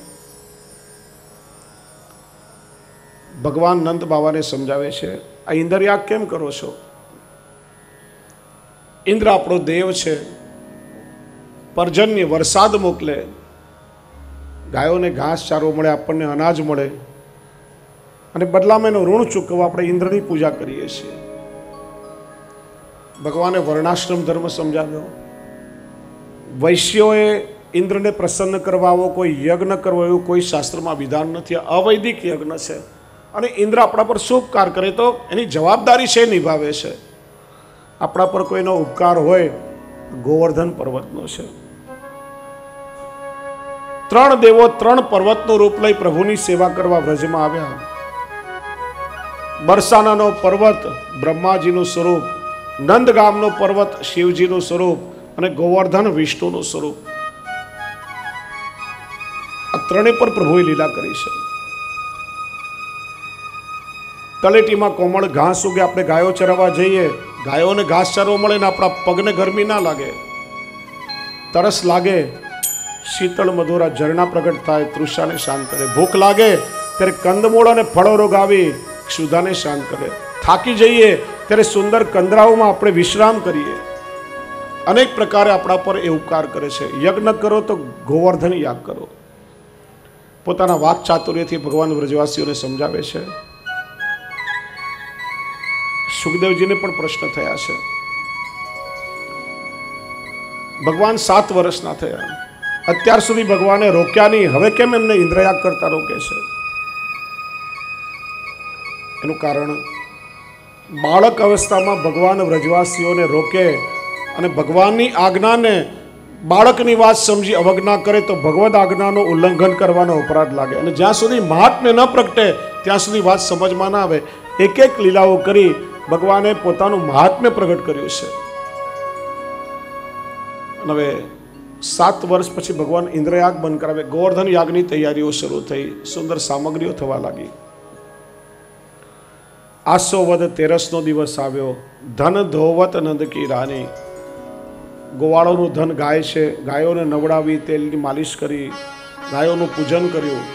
ભગવાન નંદ બાવાને સમજાવે છે, આ ઇન્દ્રયાગ કેમ કરો છો? ઇન્દ્ર આપણો દેવ છે, પર્જન્ય વરસાદ મોકલે, ગાયોને ઘાસ ચારો મળે, આપણને અનાજ મળે, અને બદલામાં એનું ઋણ ચૂકવવા આપણે ઇન્દ્રની પૂજા કરીએ છીએ. ભગવાને વર્ણાશ્રમ ધર્મ સમજાવ્યો. વૈશ્યોએ ઇન્દ્રને પ્રસન્ન કરવા આવો કોઈ યજ્ઞ કરવો એવું કોઈ શાસ્ત્રમાં વિધાન નથી. અવૈદિક યજ્ઞ છે. અને ઇન્દ્ર આપણા પર શું ઉપકાર કરે તો એની જવાબદારી છે, નિભાવે છે. આપણા પર કોઈનો ઉપકાર હોય ગોવર્ધન પર્વતનો છે. 3 દેવો 3 પર્વતનું રૂપ લઈ પ્રભુની સેવા કરવા વ્રજમાં આવ્યા. બરસાનાનો પર્વત બ્રહ્માજીનું સ્વરૂપ, નંદગામનો પર્વત શિવજીનું સ્વરૂપ અને ગોવર્ધન વિષ્ણુનું સ્વરૂપ. આ 3 પર પ્રભુએ લીલા કરી છે. તળેટીમાં કોમળ ઘાસ ઉગે, આપણે ગાયો ચરાવવા જઈએ, ગાયોને ઘાસ ચારવો મળે ને આપણા પગને ગરમી ના લાગે, તરસ લાગે, શીતળ મધુરા ઝરણા પ્રગટ થાય, તૃષાને શાંત કરે. ભૂખ લાગે ત્યારે કંદમૂળ અને ફળો રોગાવી ક્ષુધાને શાંત કરે. થાકી જઈએ ત્યારે સુંદર કંદરાઓમાં આપણે વિશ્રામ કરીએ. અનેક પ્રકારે આપણા પર એ ઉપકાર કરે છે. યજ્ઞ કરો તો ગોવર્ધન યાગ કરો. પોતાના વાક ચાતુર્યથી ભગવાન વ્રજવાસીઓને સમજાવે છે. સુખદેવજીને પણ પ્રશ્ન થયા છે. ભગવાન 7 વર્ષના થયા, અત્યાર સુધી ભગવાને રોક્યા નહીં, હવે કેમ એમને ઇન્દ્રયાગ કરતા રોકે છે? એનું કારણ, બાળક અવસ્થામાં ભગવાન વ્રજવાસીઓને રોકે અને ભગવાનની આજ્ઞાને બાળકની વાત સમજી અવજ્ઞા કરે તો ભગવદ આજ્ઞાનું ઉલ્લંઘન કરવાનો અપરાધ લાગે. અને જ્યાં સુધી મહાત્મ્ય ન પ્રગટે ત્યાં સુધી વાત સમજમાં ના આવે. એક એક લીલાઓ કરી ભગવાને પોતાનું મહાત્મ્ય પ્રગટ કર્યું છે. હવે 7 વર્ષ પછી ભગવાન ઇન્દ્રયાગ બંધ કરાવે. ગોવર્ધન યાગની તૈયારીઓ શરૂ થઈ, સુંદર સામગ્રીઓ થવા લાગી. આસો વદ 13નો દિવસ આવ્યો. ધન ધોવત નંદ કી રાની. ગોવાળોનું ધન ગાય છે, ગાયોને નવડાવી, તેલની માલિશ કરી, ગાયોનું પૂજન કર્યું.